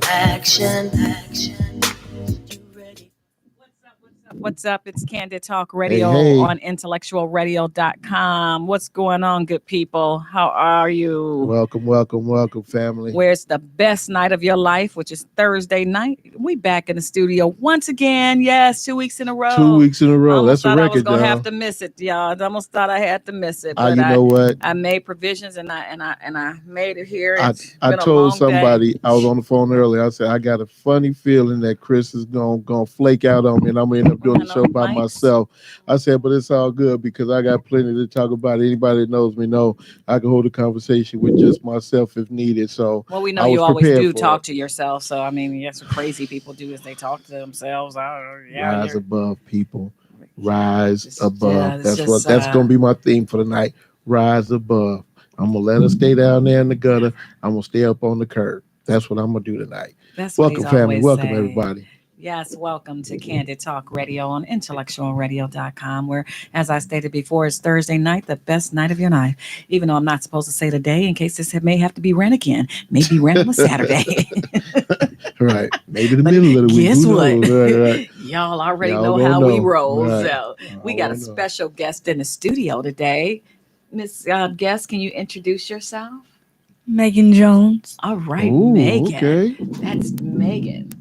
action. What's up? It's Candid Talk Radio on IntellectualRadio.com. What's going on, good people? How are you? Welcome, family. Where's the best night of your life, which is Thursday night? We back in the studio once again. Yes, 2 weeks in a row. 2 weeks in a row. That's a record, I was gonna y'all. have to miss it, y'all. I almost thought I had to miss it. But you know what? I made provisions and I made it here. I told somebody I was on the phone earlier. I said I got a funny feeling that Chris is gonna flake out on me, and I'm gonna end up doing the show by myself. I said, but it's all good because I got plenty to talk about. Anybody that knows me know I can hold a conversation with just myself if needed. So we know you always do talk to yourself. So I mean, that's what crazy people do is they talk to themselves. Rise above, people. Rise above. That's gonna be my theme for the night. Rise above. I'm gonna let her stay down there in the gutter. I'm gonna stay up on the curb. That's what I'm gonna do tonight. Welcome, family. Welcome, everybody. Yes, welcome to Candid Talk Radio on IntellectualRadio.com, where, as I stated before, it's Thursday night, the best night of your life. Even though I'm not supposed to say the day in case this may have to be ran again. Maybe ran on a Saturday. Right. Maybe the middle of the week. Guess what? Right. Y'all already know how we roll. Right. So we got a special guest in the studio today. Miss Guest, can you introduce yourself? Megan Jones. All right, Ooh, Megan. Okay. That's Megan.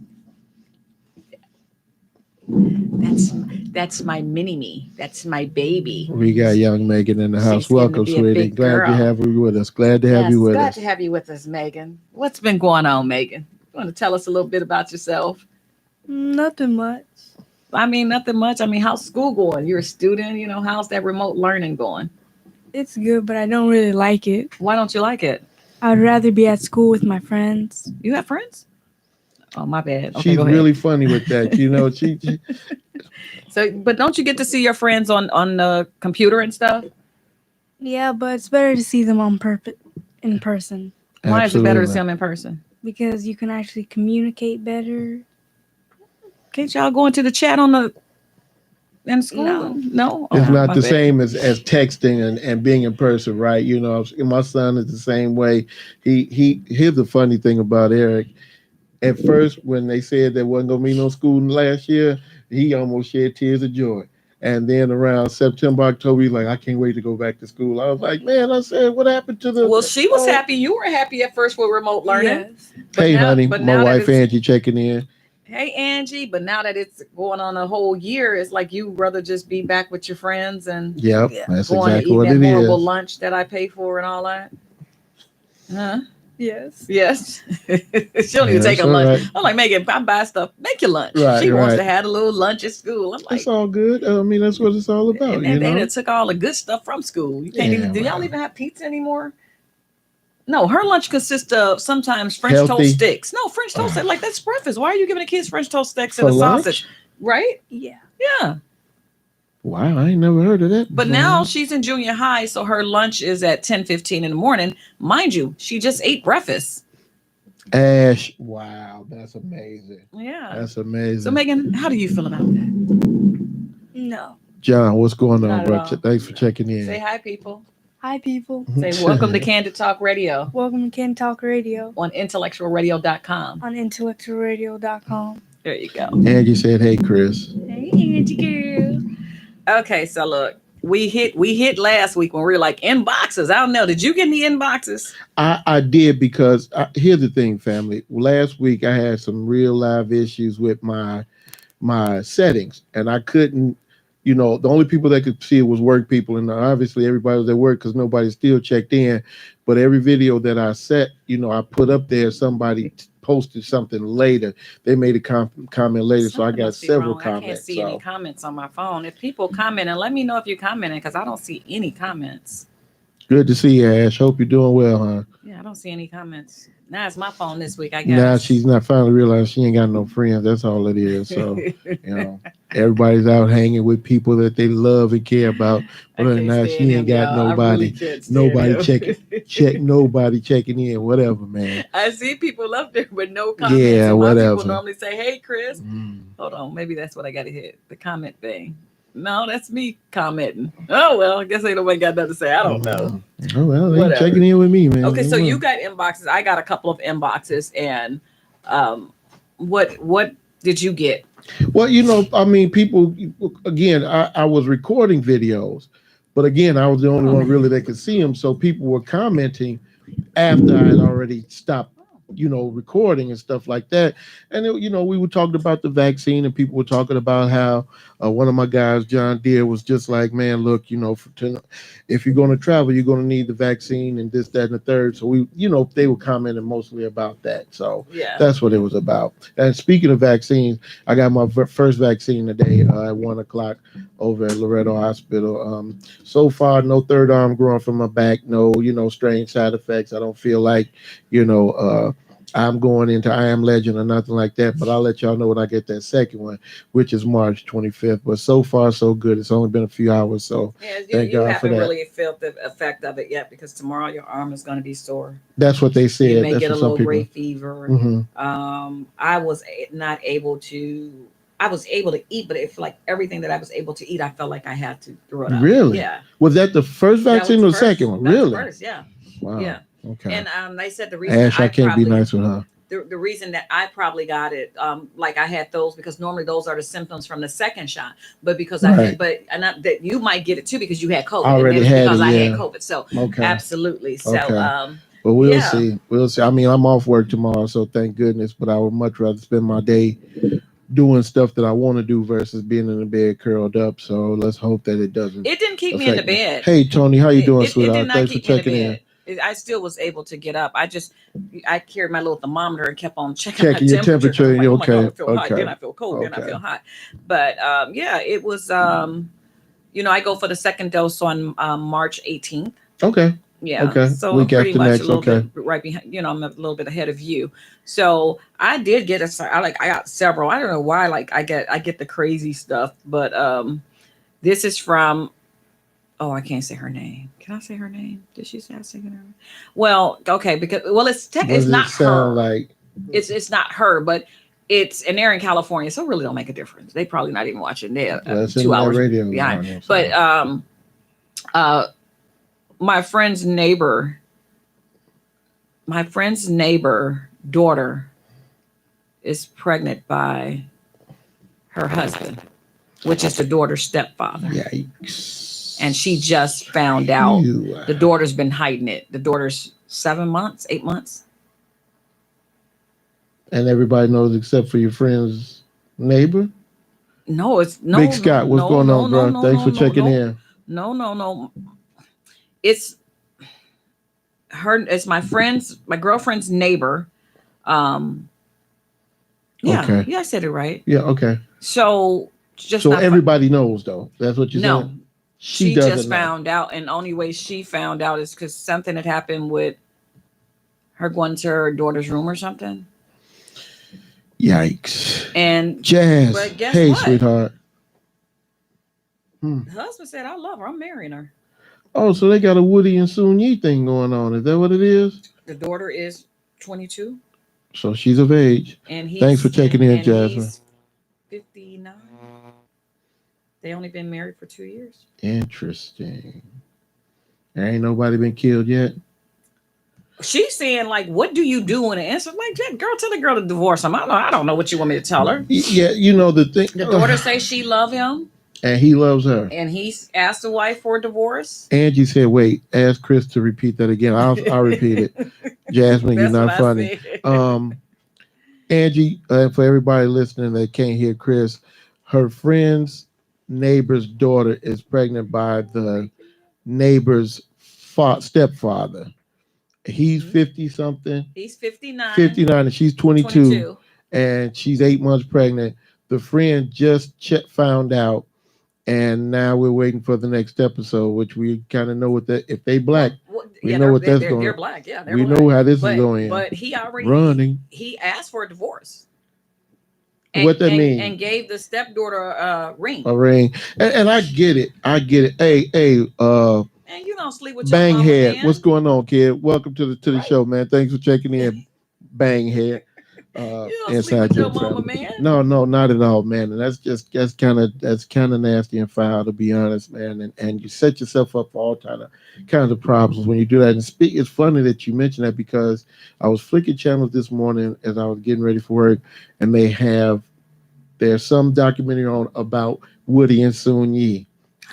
That's my mini-me. That's my baby. We got young Megan in the house. She's Welcome, sweetie. Glad to have you with us. Glad to have you with us. Glad to have you with us, Megan. What's been going on, Megan? You want to tell us a little bit about yourself? Nothing much. Nothing much. How's school going? You're a student. How's that remote learning going? It's good, but I don't really like it. Why don't you like it? I'd rather be at school with my friends. You have friends? Oh, my bad. Okay, she's really funny with that. She So, but don't you get to see your friends on the computer and stuff? Yeah, but it's better to see them in person. Why is it better to see them in person? Because you can actually communicate better. Can't y'all go into the chat in school? No? It's not the same as texting and being in person, right? My son is the same way. Here's the funny thing about Eric. At first, when they said there wasn't going to be no school last year, he almost shed tears of joy. And then around September, October, he's like, I can't wait to go back to school. I was like, man, I said, what happened to the... Well, she was happy. You were happy at first with remote learning. Yes. Hey, honey, my wife Angie checking in. Hey, Angie, but now that it's going on a whole year, it's like you'd rather just be back with your friends and that's exactly what it is. Horrible lunch that I pay for and all that. Huh? Yes. She don't even take a lunch. Right. I'm like, Megan, I buy stuff. Make your lunch. She wants to have a little lunch at school. I'm like, it's all good. That's what it's all about. And they took all the good stuff from school. You can't even. Do y'all even have pizza anymore? No, her lunch consists of sometimes French toast sticks. No, French toast sticks. Like, that's breakfast. Why are you giving the kids French toast sticks and a sausage? Right? Yeah. Wow, I ain't never heard of that. But now she's in junior high, so her lunch is at 10:15 in the morning. Mind you, she just ate breakfast. Ash, wow, that's amazing. Yeah. That's amazing. So, Megan, how do you feel about that? No. John, what's going on, bro? Thanks for checking in. Say hi, people. Hi, people. Say welcome to Candid Talk Radio. Welcome to Candid Talk Radio. On IntellectualRadio.com. On IntellectualRadio.com. There you go. Angie said, hey, Chris. Hey, Angie girl. Okay, so look, we hit last week when we were like inboxes. I don't know. Did you get any inboxes? I did because here's the thing, family. Last week I had some real live issues with my settings, and I couldn't. The only people that could see it was work people, and obviously everybody was at work because nobody still checked in. But every video that I set, I put up there, somebody posted something later. They made a comment later, so I got several comments. I can't see any comments on my phone. If people comment, and let me know if you're commenting, because I don't see any comments. Good to see you, Ash. Hope you're doing well, huh? Yeah, I don't see any comments. Now it's my phone this week, I guess. Now she's not finally realized she ain't got no friends. That's all it is. So, everybody's out hanging with people that they love and care about. But now she ain't got nobody. Nobody checking in. Whatever, man. I see people up there with no comments. Yeah, whatever. People normally say, "Hey, Chris." Hold on, maybe that's what I got to hit. The comment thing. No, that's me commenting. Oh, well, I guess ain't nobody got nothing to say. I don't know. Oh, well, they checking in with me, man. Okay, so you got inboxes. I got a couple of inboxes, and What did you get? Well, I mean, people, again, I was recording videos, but again, I was the only one really that could see them. So people were commenting after I had already stopped, recording and stuff like that. And, we were talking about the vaccine, and people were talking about how one of my guys, John Deere, was just like, man, look, if you're going to travel, you're going to need the vaccine and this, that, and the third. So they were commenting mostly about that. So that's what it was about. And speaking of vaccines, I got my first vaccine today at 1:00 over at Loretto Hospital. So far, no third arm growing from my back, no, strange side effects. I don't feel like, I'm going into I Am Legend or nothing like that, but I'll let y'all know when I get that second one, which is March 25th. But so far, so good. It's only been a few hours, so thank God for that. You haven't really felt the effect of it yet, because tomorrow your arm is going to be sore. That's what they said. You may That's get a little people. gray fever. Mm-hmm. I was not able to. I was able to eat, but it's like everything that I was able to eat, I felt like I had to throw it out. Really? Yeah. Was that the first vaccine or the second one? Really? First, yeah. Wow. Yeah. Okay. And they said the reason Ash, I can't be nice with her. The reason that I probably got it, like I had those, because normally those are the symptoms from the second shot, but because that you might get it too because you had COVID. Already had because it, I had COVID. So okay. Absolutely. So but we'll see. We'll see. I mean, I'm off work tomorrow, so thank goodness. But I would much rather spend my day doing stuff that I want to do versus being in the bed curled up. So let's hope that it doesn't. It didn't keep me in the bed. Hey, Tony, how you doing, sweetheart? Thanks for checking in. I still was able to get up. I carried my little thermometer and kept on checking my your temperature. Like, okay. God, I feel hot, then I feel cold, then I feel hot. But it was. I go for the second dose on March 18th. Okay. Yeah. Okay. So week pretty after much next. a little bit right behind. I'm a little bit ahead of you. So I did get I got several. I don't know why. Like I get the crazy stuff, but this is from. Oh, I can't say her name. Can I say her name? Did she say I say her name? Well, okay, because it's not her. Like it's not her, but they're in California, so it really don't make a difference. They probably not even watching. They're 2 hours behind. But my friend's neighbor daughter is pregnant by her husband, which is the daughter's stepfather. Yikes. And she just found out. The daughter's been hiding it. The daughter's 7 months, 8 months. And everybody knows except for your friend's neighbor? No, it's no. Big Scott, what's going on, bro? Thanks for checking in. No. It's my girlfriend's neighbor. Okay. Yeah, I said it right. Yeah, okay. So everybody knows though. That's what you're saying? No. She just found out, and the only way she found out is because something had happened with her going to her daughter's room or something. Yikes. And Jazz. But guess hey, what? Sweetheart. The husband said, I love her. I'm marrying her. Oh, so they got a Woody and Soon Yi thing going on. Is that what it is? The daughter is 22. So she's of age. And thanks for checking in, Jasmine. He's 59. They only been married for 2 years. Interesting. There ain't nobody been killed yet. She's saying, like, what do you do in an instant? Like, tell the girl to divorce him. I don't know what you want me to tell her. Yeah, the thing. The daughter says she love him. And he loves her. And he's asked the wife for a divorce. Angie said, wait, ask Chris to repeat that again. I'll repeat it. Jasmine, you're not funny. Angie, for everybody listening that can't hear Chris, her friend's neighbor's daughter is pregnant by the neighbor's stepfather. He's 50 something. He's 59. 59 and she's 22. And she's 8 months pregnant. The friend just found out, and now we're waiting for the next episode, which we kind of know what that. If they black, we know what that's going. They're black, yeah. We know how this is going. But he already running. He asked for a divorce. What that mean? And gave the stepdaughter a ring. A ring, and I get it. Hey. And you don't sleep with Bang your head. man. What's going on, kid? Welcome to the show, man. Thanks for checking in. Bang head. You don't sleep inside with your joke mama, family. man. No, not at all, man. And that's kind of nasty and foul, to be honest, man. And you set yourself up for all kinds of problems when you do that. And it's funny that you mentioned that, because I was flicking channels this morning as I was getting ready for work, and there's some documentary on about Woody and Soon Yi.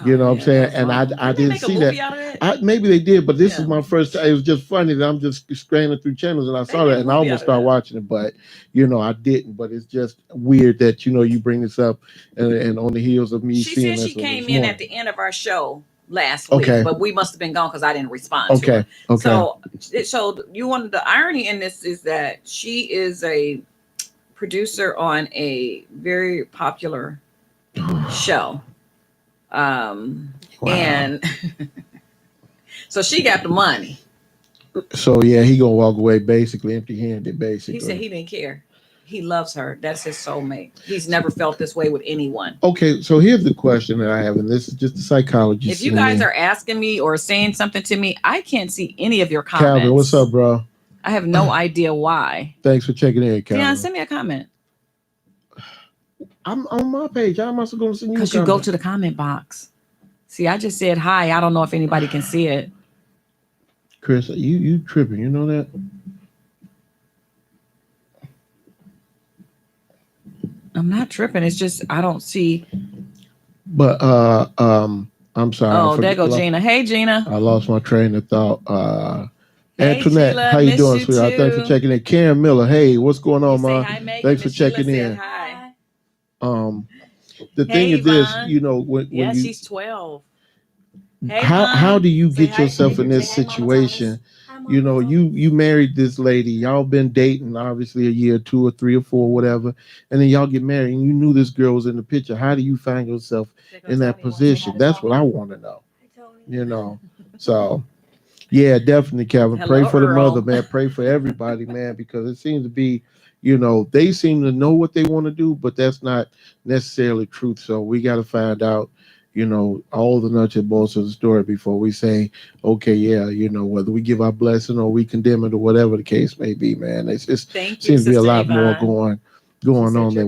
You know what I'm saying? And I didn't see that. Maybe they did, but this is my first time. It was just funny that I'm just scrolling through channels and I saw that and I almost started watching it, but I didn't. But it's just weird that you bring this up and on the heels of me seeing this. She came in at the end of our show last week, but we must have been gone because I didn't respond to her. So the irony in this is that she is a producer on a very popular show. And so she got the money. So yeah, he gonna walk away basically empty-handed. Basically, he said he didn't care. He loves her. That's his soulmate. He's never felt this way with anyone. Okay, so here's the question that I have, and this is just a psychologist. If you guys are asking me or saying something to me, I can't see any of your comments. Calvin, what's up, bro? I have no idea why. Thanks for checking in, Calvin. Yeah, send me a comment. I'm on my page. How am I going to send you? Because you go to the comment box. See, I just said hi. I don't know if anybody can see it. Chris, you tripping? You know that? I'm not tripping. It's just I don't see. But I'm sorry. Oh, there go Gina. Hey, Gina. I lost my train of thought. Hey, Antoinette, Sheila, how you doing, sweetheart? Too. Thanks for checking in. Karen Miller, hey, what's going on, Ma? Thanks for checking in. Hi. The thing is this, when she's 12. Hey, how do you get yourself in this situation? You married this lady, y'all been dating obviously a year, 2 or 3 or 4, whatever, and then y'all get married and you knew this girl was in the picture. How do you find yourself in that position? That's what I want to know. So yeah, definitely, Kevin. Hello, pray for Earl. the mother, man. Pray for everybody, man, because it seems to be, they seem to know what they want to do, but that's not necessarily truth. So we got to find out, all the nuts and bolts of the story before we say, okay, yeah, whether we give our blessing or we condemn it or whatever the case may be, man. It's just seems to be a lot more going on that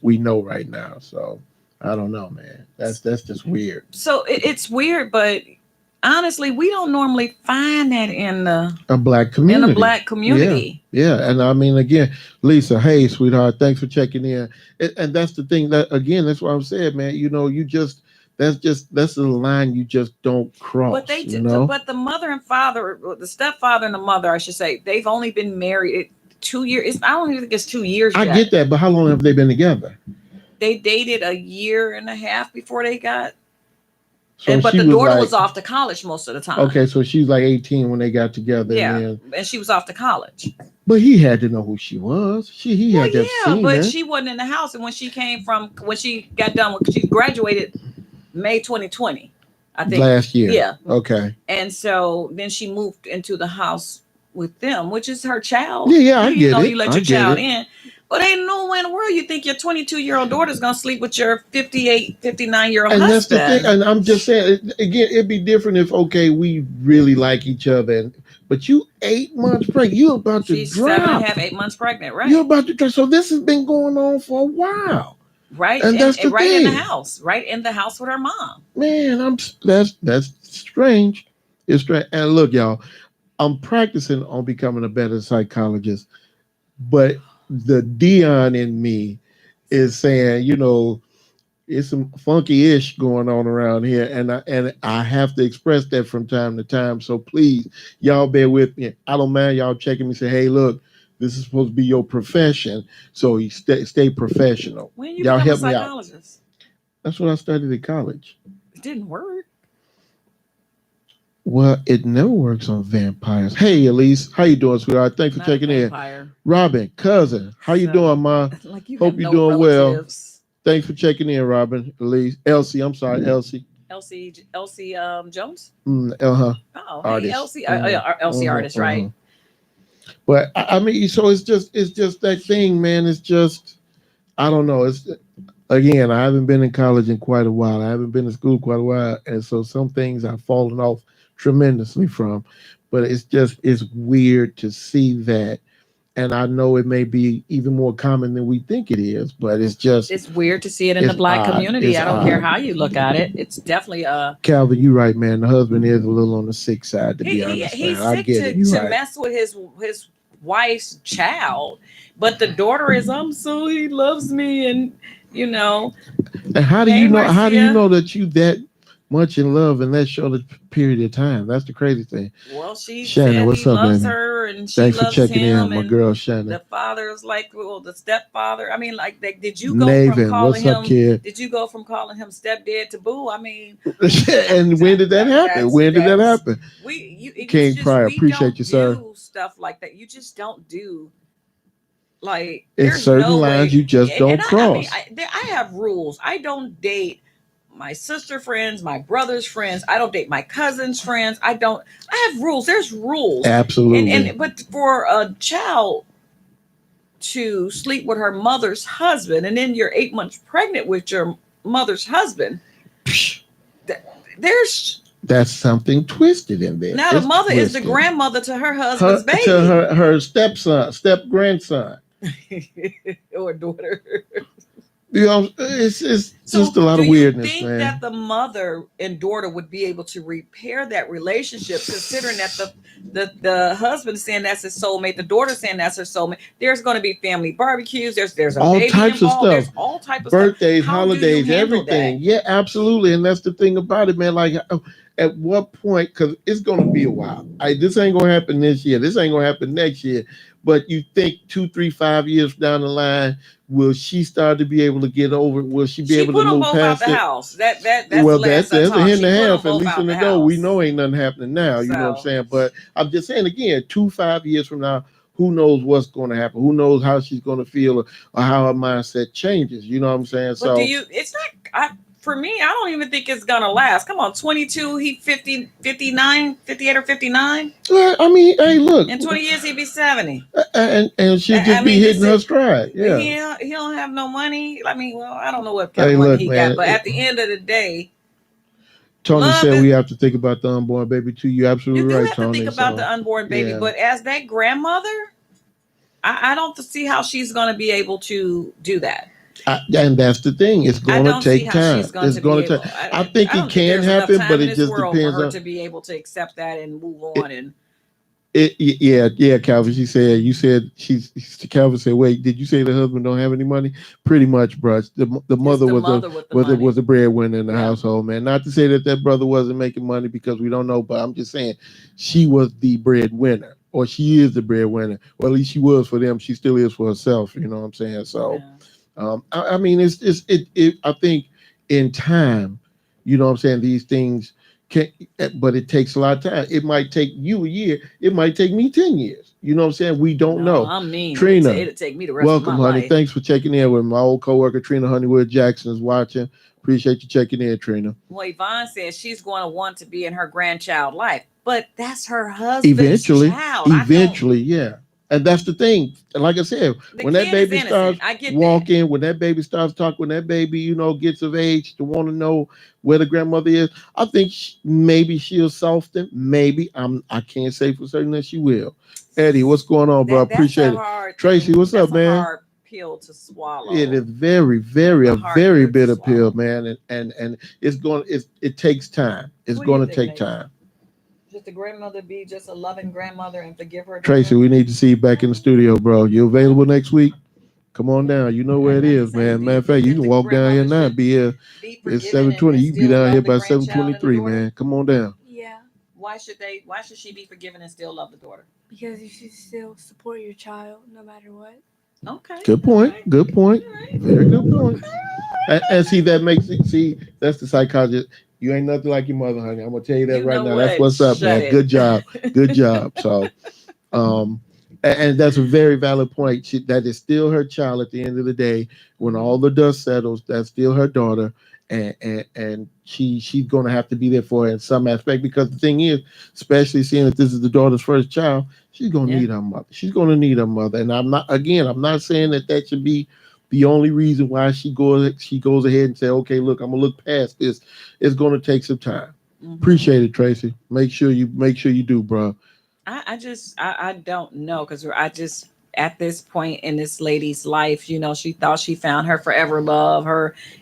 we know right now. So I don't know, man. That's just weird. So it's weird, but honestly, we don't normally find that in a black community. Yeah. And I mean, again, Lisa, hey, sweetheart, thanks for checking in. And that's the thing that, again, that's what I'm saying, man. That's the line you just don't cross. But but the mother and father, the stepfather and the mother, I should say, they've only been married 2 years. I don't even think it's 2 years. I get that, but how long have they been together? They dated a year and a half before they got. But the daughter was off to college most of the time. Okay, so she was like 18 when they got together. Yeah, and she was off to college. But he had to know who she was. He had to have seen her. She wasn't in the house. And when she got done, she graduated May 2020, I think. Last year. Yeah. Okay. And so then she moved into the house with them, which is her child. Yeah, I get it. You let your child in. But ain't no way in the world you think your 22-year-old daughter's going to sleep with your 58, 59-year-old husband. And that's the thing. And I'm just saying, again, it'd be different if, okay, we really like each other. But you 8 months pregnant. You're about to drop. She's 7.5, 8 months pregnant, right? You're about to drop. So this has been going on for a while. Right. And that's the right thing. in the house. Right in the house with her mom. Man, that's strange. It's strange. And look, y'all, I'm practicing on becoming a better psychologist. But the Dion in me is saying, it's some funky-ish going on around here, and I have to express that from time to time. So please, y'all bear with me. I don't mind y'all checking me. Say, hey, look, this is supposed to be your profession, so you stay professional. When you become a psychologist? That's what I studied at college. It didn't work. Well, it never works on vampires. Hey, Elise, how you doing, sweetheart? Thanks for checking in. Robin, cousin, how you doing, Ma? Hope you're doing well. Thanks for checking in, Robin. Elise, Elsie, I'm sorry, Elsie. Elsie Jones? Oh, hey, Elsie. Elsie artist, right? But I mean, so it's just that thing, man. It's just, I don't know. Again, I haven't been in college in quite a while. I haven't been to school quite a while, and so some things I've fallen off tremendously from. But it's weird to see that And I know it may be even more common than we think it is, but it's weird to see it in the it's Black odd. community. It's I don't care odd. how you look at it. It's definitely Calvin, you're right, man. The husband is a little on the sick side, to be honest, he's man. I sick get it. You're to right. mess with his wife's child, but the daughter is so he loves me, and you know. And how do Hey, you know? How do you Marcia. know that you that much in love in that short period of time? That's the crazy thing. Well, she Shannon, said what's he up, loves baby? her, and she Thanks for loves checking him, in, my and girl Shannon. the father was like, well, the stepfather. I mean, like, did you go from Naven, calling what's up, him? kid? Did you go from calling him stepdad to boo? I mean, And when did that happen? When did that happen? King Pryor, we appreciate don't you, sir. do stuff like that. You just don't do. Like, It's there's certain no lines way. you just don't cross. I have rules. I don't date my sister friends, my brother's friends. I don't date my cousin's friends. I have rules. There's rules. Absolutely. But for a child to sleep with her mother's husband, and then you're 8 months pregnant with your mother's husband, that's something twisted in there. Now the mother is the grandmother to her husband's baby. To her step grandson. Or daughter. You know, it's just a lot of weirdness, man. Do you think that the mother and daughter would be able to repair that relationship, considering that the husband saying that's his soulmate, the daughter saying that's her soulmate? There's going to be family barbecues. There's all baby types involved. Of stuff. There's all types of birthdays, stuff. holidays, everything. Yeah, absolutely. And that's the thing about it, man. Like, at what point? Because it's going to be a while. This ain't going to happen this year. This ain't going to happen next year. But you think 2, 3, 5 years down the line, will she start to be able to get over it? Will she be able to move past it? House. That's there's a hint and a half, at least in the door. We know ain't nothing happening now. You know what I'm saying? But I'm just saying again, 2, 5 years from now, who knows what's going to happen? Who knows how she's going to feel or how her mindset changes? You know what I'm saying? But it's not. For me, I don't even think it's gonna last. Come on, 22, he 50, 59, 58 or 59. I mean, hey, look. In 20 years, he'd be 70. And she'll just be hitting her stride. Yeah. He don't have no money. I mean, well, I don't know what kind of money he got, but at the end of the day, Tony said we have to think about the unborn baby too. You're absolutely right, Tony. You do have to think about the unborn baby, but as that grandmother, I don't see how she's gonna be able to do that. And that's the thing. It's going to take time. It's going to take. I think it can happen, but it just depends on her to be able to accept that and move on. Yeah, Calvin. You said Calvin said, wait, did you say the husband don't have any money? Pretty much, bro. The mother was the breadwinner in the household, man. Not to say that brother wasn't making money, because we don't know, but I'm just saying she was the breadwinner, or she is the breadwinner, or at least she was for them. She still is for herself. You know what I'm saying? So. Yeah. I mean, I think in time, you know what I'm saying, these things can, but it takes a lot of time. It might take you a year. It might take me 10 years. You know what I'm saying? We don't know. I mean, Trina, it'll take me the rest welcome, of my honey. life. Thanks for checking in with my old coworker, Trina Honeywood Jackson, is watching. Appreciate you checking in, Trina. Well, Yvonne says she's going to want to be in her grandchild life, but that's her husband's child. Eventually, yeah. And that's the thing. Like I said, when that baby starts walking, when that baby starts talking, when that baby, gets of age to want to know where the grandmother is, I think maybe she'll soften. Maybe. I can't say for certain that she will. Eddie, what's going on, bro? Appreciate it. Tracy, what's up, man? Hard pill to swallow. It is very, very a very bitter pill, man. And it takes time. It's going to take time. Just the grandmother be just a loving grandmother and forgive her. Tracy, we need to see you back in the studio, bro. You available next week? Come on down. You know where it is, man. Matter of fact, you can walk down here now. Be here. It's 7:20. You can be down here by 7:23, man. Come on down. Yeah. Why should she be forgiven and still love the daughter? Because you should still support your child no matter what. Okay. Good point. Right. Good point. Right. Very good point. And see, that makes it. See, that's the psychologist. You ain't nothing like your mother, honey. I'm gonna tell you that right now. That's what's up, man. Good job. Good job. So, and that's a very valid point. That is still her child at the end of the day. When all the dust settles, that's still her daughter, and she's gonna have to be there for her in some aspect, because the thing is, especially seeing that this is the daughter's first child, she's gonna need her mother. She's gonna need her mother, and I'm not saying that should be the only reason why she goes ahead and say, okay, look, I'm gonna look past this. It's gonna take some time. Mm-hmm. Appreciate it, Tracy. Make sure you do, bro. I don't know, because at this point in this lady's life, she thought she found her forever love,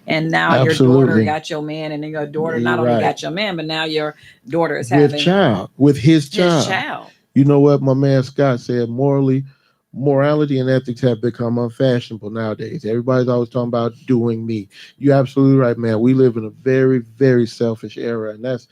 and now your daughter got your man, and then your daughter not only got your man, but now your daughter is having with his child. You know what my man Scott said? Morality and ethics have become unfashionable nowadays. Everybody's always talking about doing me. You're absolutely right, man. We live in a very, very selfish era, and that's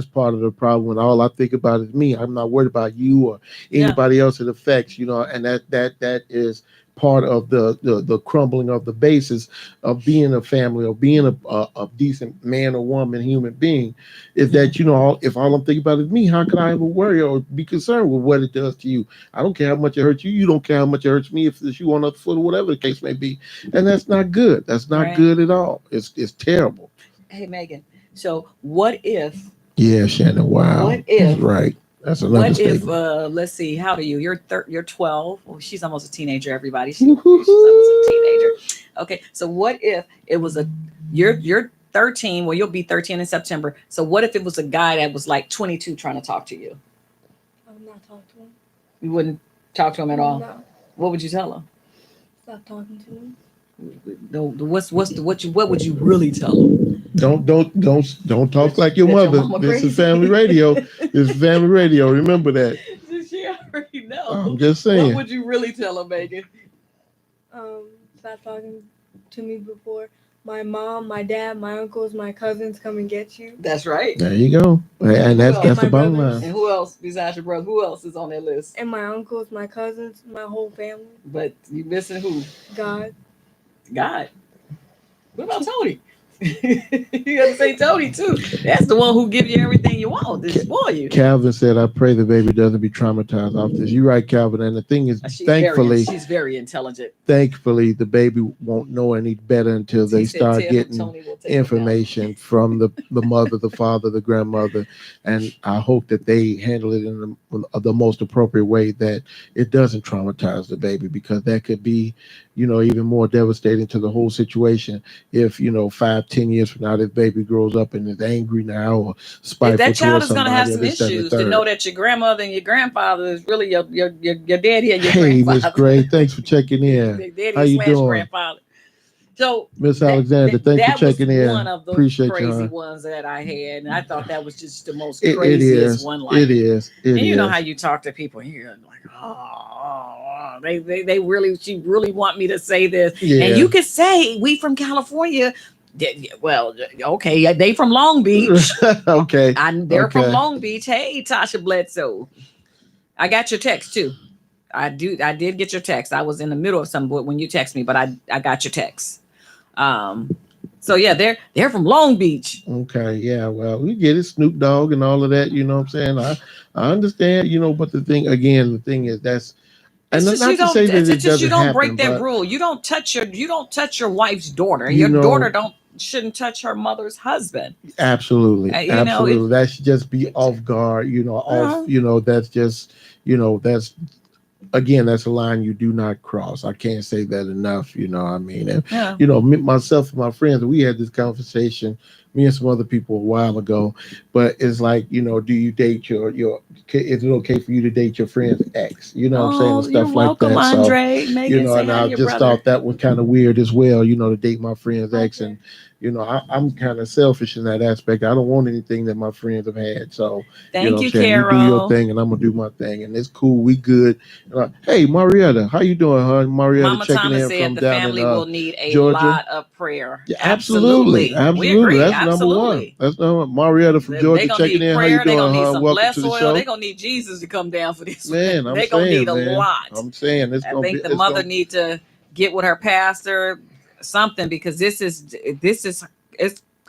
part of the problem. When all I think about is me, I'm not worried about you or anybody else it affects. And that is part of the crumbling of the basis of being a family or being a decent man or woman, human being, is that if all I'm thinking about is me, how can I ever worry or be concerned with what it does to you? I don't care how much it hurts you. You don't care how much it hurts me if the shoe on the foot or whatever the case may be. And that's not good. That's not good at all. It's terrible. Hey, Megan. So what if? Yeah, Shannon. Wow. What if? Right. That's another statement. What if, let's see, how do you? You're 12. Well, she's almost a teenager, everybody. She's almost a teenager. Okay, so what if it was you're 13, well, you'll be 13 in September. So what if it was a guy that was like 22 trying to talk to you? I would not talk to him. You wouldn't talk to him at all? No. What would you tell him? Stop talking to him. What would you really tell him? Don't talk like your mother. This is family radio. This is family radio. Remember that. She already know. I'm just saying. What would you really tell him, Megan? Stop talking to me before my mom, my dad, my uncles, my cousins come and get you. That's right. There you go. And that's the bottom line. And who else besides your brother? Who else is on that list? And my uncles, my cousins, my whole family. But you missing who? God. What about Tony? You got to say Tony too. That's the one who give you everything you want to spoil you. Calvin said, "I pray the baby doesn't be traumatized off this." You're right, Calvin. And the thing is, thankfully, she's very intelligent. Thankfully, the baby won't know any better until they start getting information from the mother, the father, the grandmother, and I hope that they handle it in the most appropriate way, that it doesn't traumatize the baby, because that could be, even more devastating to the whole situation if 5-10 years from now this baby grows up and is angry now or spiteful. That child is going to have some issues to know that your grandmother and your grandfather is really your daddy and your grandfather. Hey, Miss Gray, thanks for checking in. How you doing? Grandfather. So Miss Alexander, thanks for checking in. One of those Appreciate crazy you, ones that I had, and I thought that was just the most craziest one. It is. And you know how you talk to people, and you're like, they really, she really want me to say this, and you could say we from California. Well, okay, they from Long Beach. Okay, they're from Long Beach. Hey, Tasha Bledsoe, I got your text too. I did get your text. I was in the middle of something when you text me, but I got your text. So yeah, they're from Long Beach. Okay, yeah, well, we get it, Snoop Dogg and all of that. You know what I'm saying? I understand. But the thing is that's. And not to say that it doesn't happen, break that rule. You don't touch your wife's daughter. Your daughter shouldn't touch her mother's husband. Absolutely, absolutely. That should just be off guard. That's just that's. Again, that's a line you do not cross. I can't say that enough. And, myself and my friends, we had this conversation, me and some other people a while ago, but it's like, do you date your, is it okay for you to date your friend's ex? You know what I'm saying? And stuff like that. Andre. So, Megan, and I just thought that was kind of weird as well, to date my friend's ex. And, I'm kind of selfish in that aspect. I don't want anything that my friends have had. So, thank you, Carol. You do your thing and I'm going to do my thing. And it's cool. We good. Hey, Marietta, how you doing, hon? Marietta Mama checking Thomas in said from the down family in will need a Georgia. lot of prayer. Yeah, absolutely. We agree. That's absolutely. number one. That's number one. Marietta from Georgia checking in. How you doing, hon? Welcome to the show. They're going to need Jesus to come down for this. Man, they're going to need a lot. I'm saying it's going to be. I think the mother need to get with her pastor, something, because this is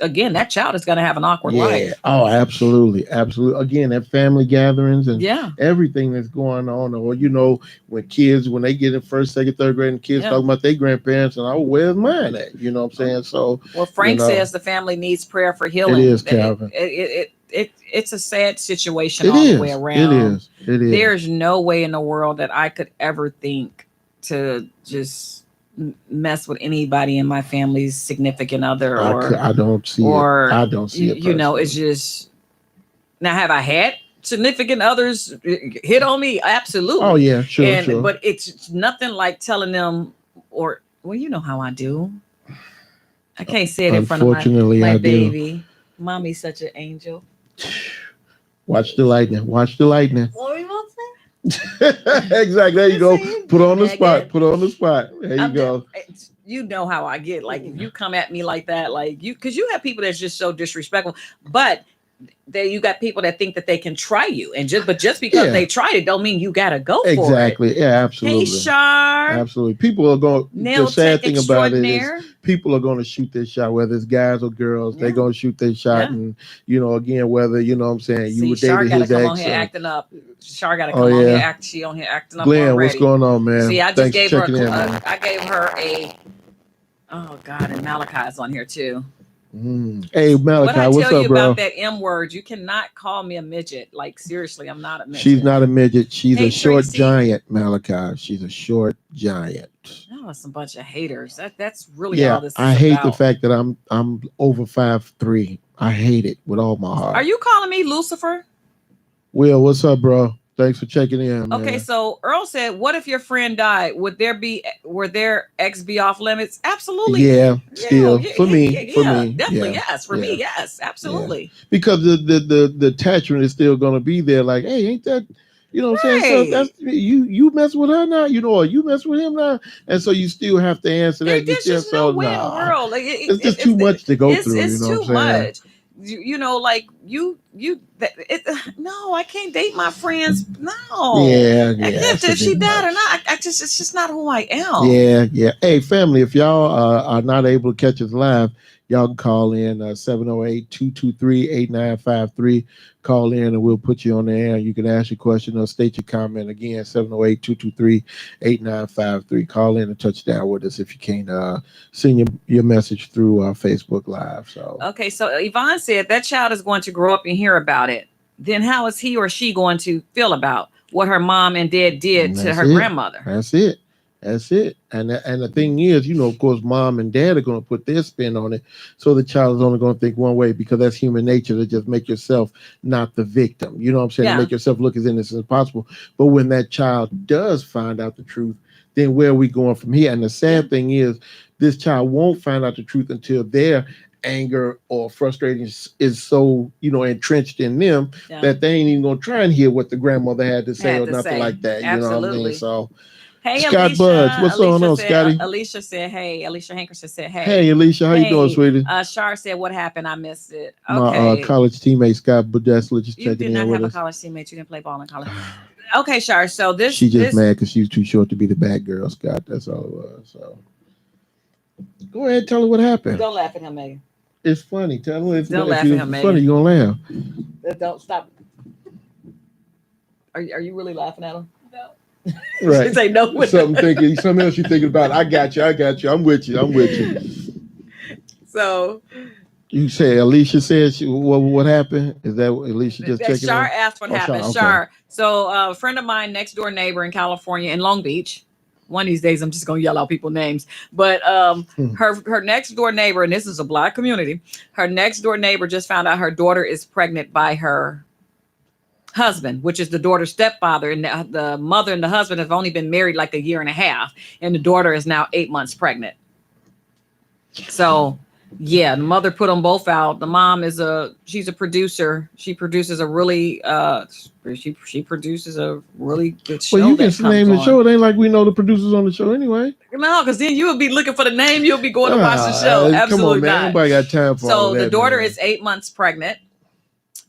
again, that child is going to have an awkward life. Oh, absolutely. Again, at family gatherings and everything that's going on, or when they get in first, second, third grade, and kids talking about their grandparents, and where's mine at? You know what I'm saying? So, well, Frank says the family needs prayer for healing. It is, Calvin. It's a sad situation all the way around. It is. There's no way in the world that I could ever think to just mess with anybody in my family's significant other, I don't see it. I don't see it. It's just, now have I had significant others hit on me? Absolutely. Oh yeah, sure. But it's nothing like telling them, or well, you know how I do. I can't say it in front of my baby. Mommy's such an angel. Watch the lightning. What were you about to say? Exactly. There you go. Put on the spot. There you go. You know how I get. Like if you come at me like that, like because you have people that's just so disrespectful. But you got people that think that they can try you, and just because they tried it, don't mean you gotta go for it. Exactly. Yeah, absolutely. Hey, Shar. Absolutely. People are going. The sad thing about it is people are going to shoot their shot, whether it's guys or girls. They're going to shoot their shot, and again, whether you know what I'm saying, you were dating his ex. Come on here acting up. Shar got to come on here She on here acting up. Glenn, what's going on, man? See, I just gave her. I gave her a. Oh God, and Malachi's on here too. Hey Malachi, what's up, bro? What I tell you about that M word? You cannot call me a midget. Like seriously, I'm not a midget. She's not a midget. She's a short giant, Malachi. She's a short giant. Oh, it's a bunch of haters. That's really all this is I hate about. the fact that I'm over 5'3". I hate it with all my heart. Are you calling me Lucifer? Will, what's up, bro? Thanks for checking in. Okay, man. So Earl said, "What if your friend died? Would their ex be off limits?" Absolutely. Yeah, still for me, definitely, yes. For me, yes, absolutely. Yeah. Because the attachment is still going to be there. Like, hey, ain't that? You know what I'm saying? So that's you mess with her now, or you mess with him now, and so you still have to answer that. There's just no way in the world. Like, it's just too much to go through. It's too much. No, I can't date my friends. No. Yeah. If she died or not, it's just not who I am. Yeah. Hey, family, if y'all are not able to catch us live, y'all can call in 708-223-8953. Call in and we'll put you on the air. You can ask your question or state your comment. Again, 708-223-8953. Call in and touch down with us if you can't send your message through Facebook Live. Okay, so Yvonne said that child is going to grow up and hear about it. Then how is he or she going to feel about what her mom and dad did to her grandmother? That's it. And the thing is, of course, mom and dad are going to put their spin on it. So the child is only going to think one way, because that's human nature, to just make yourself not the victim. You know what I'm saying? Yeah. To make yourself look as innocent as possible. But when that child does find out the truth, then where are we going from here? And the sad thing is, this child won't find out the truth until their anger or frustration is so, entrenched in them that they ain't even going to try and hear what the grandmother had to say nothing like that. Absolutely. You know what I mean? So. Hey, Scott Alicia. Buds, what's going on, Scotty? Alicia said, hey. Alicia Hankerson said, hey. Hey, Alicia, how you doing, sweetie? Shar said, what happened? I missed it. Okay. My college teammate, Scott Budesla, just checking in with us. You did not have a college teammate. You didn't play ball in college. Okay, Shar, so this... She just mad because she was too short to be the bad girl, Scott. That's all it was, so... Go ahead, tell her what happened. Don't laugh at him, Megan. It's funny. Tell her if don't laugh at him, funny, you're going to laugh. Don't stop. Are you really laughing at him? No. Right. Say no. Something else you're thinking about. I got you. I'm with you. So you say Alicia said what happened? Is that what Alicia just checking? Shar asked what happened. Shar. Okay. So a friend of mine, next door neighbor in California, in Long Beach. One of these days, I'm just gonna yell out people's names. But her next door neighbor, and this is a Black community. Her next door neighbor just found out her daughter is pregnant by her husband, which is the daughter's stepfather, and the mother and the husband have only been married like a year and a half, and the daughter is now 8 months pregnant. So the mother put them both out. The mom she's a producer. She produces a really she produces a really good show. Well, you can name the show. It ain't like we know the producers on the show anyway. No, because then you would be looking for the name. You'll be going to watch the show. Absolutely come on, man. not. Nobody got time for so all that. So the daughter man. is 8 months pregnant.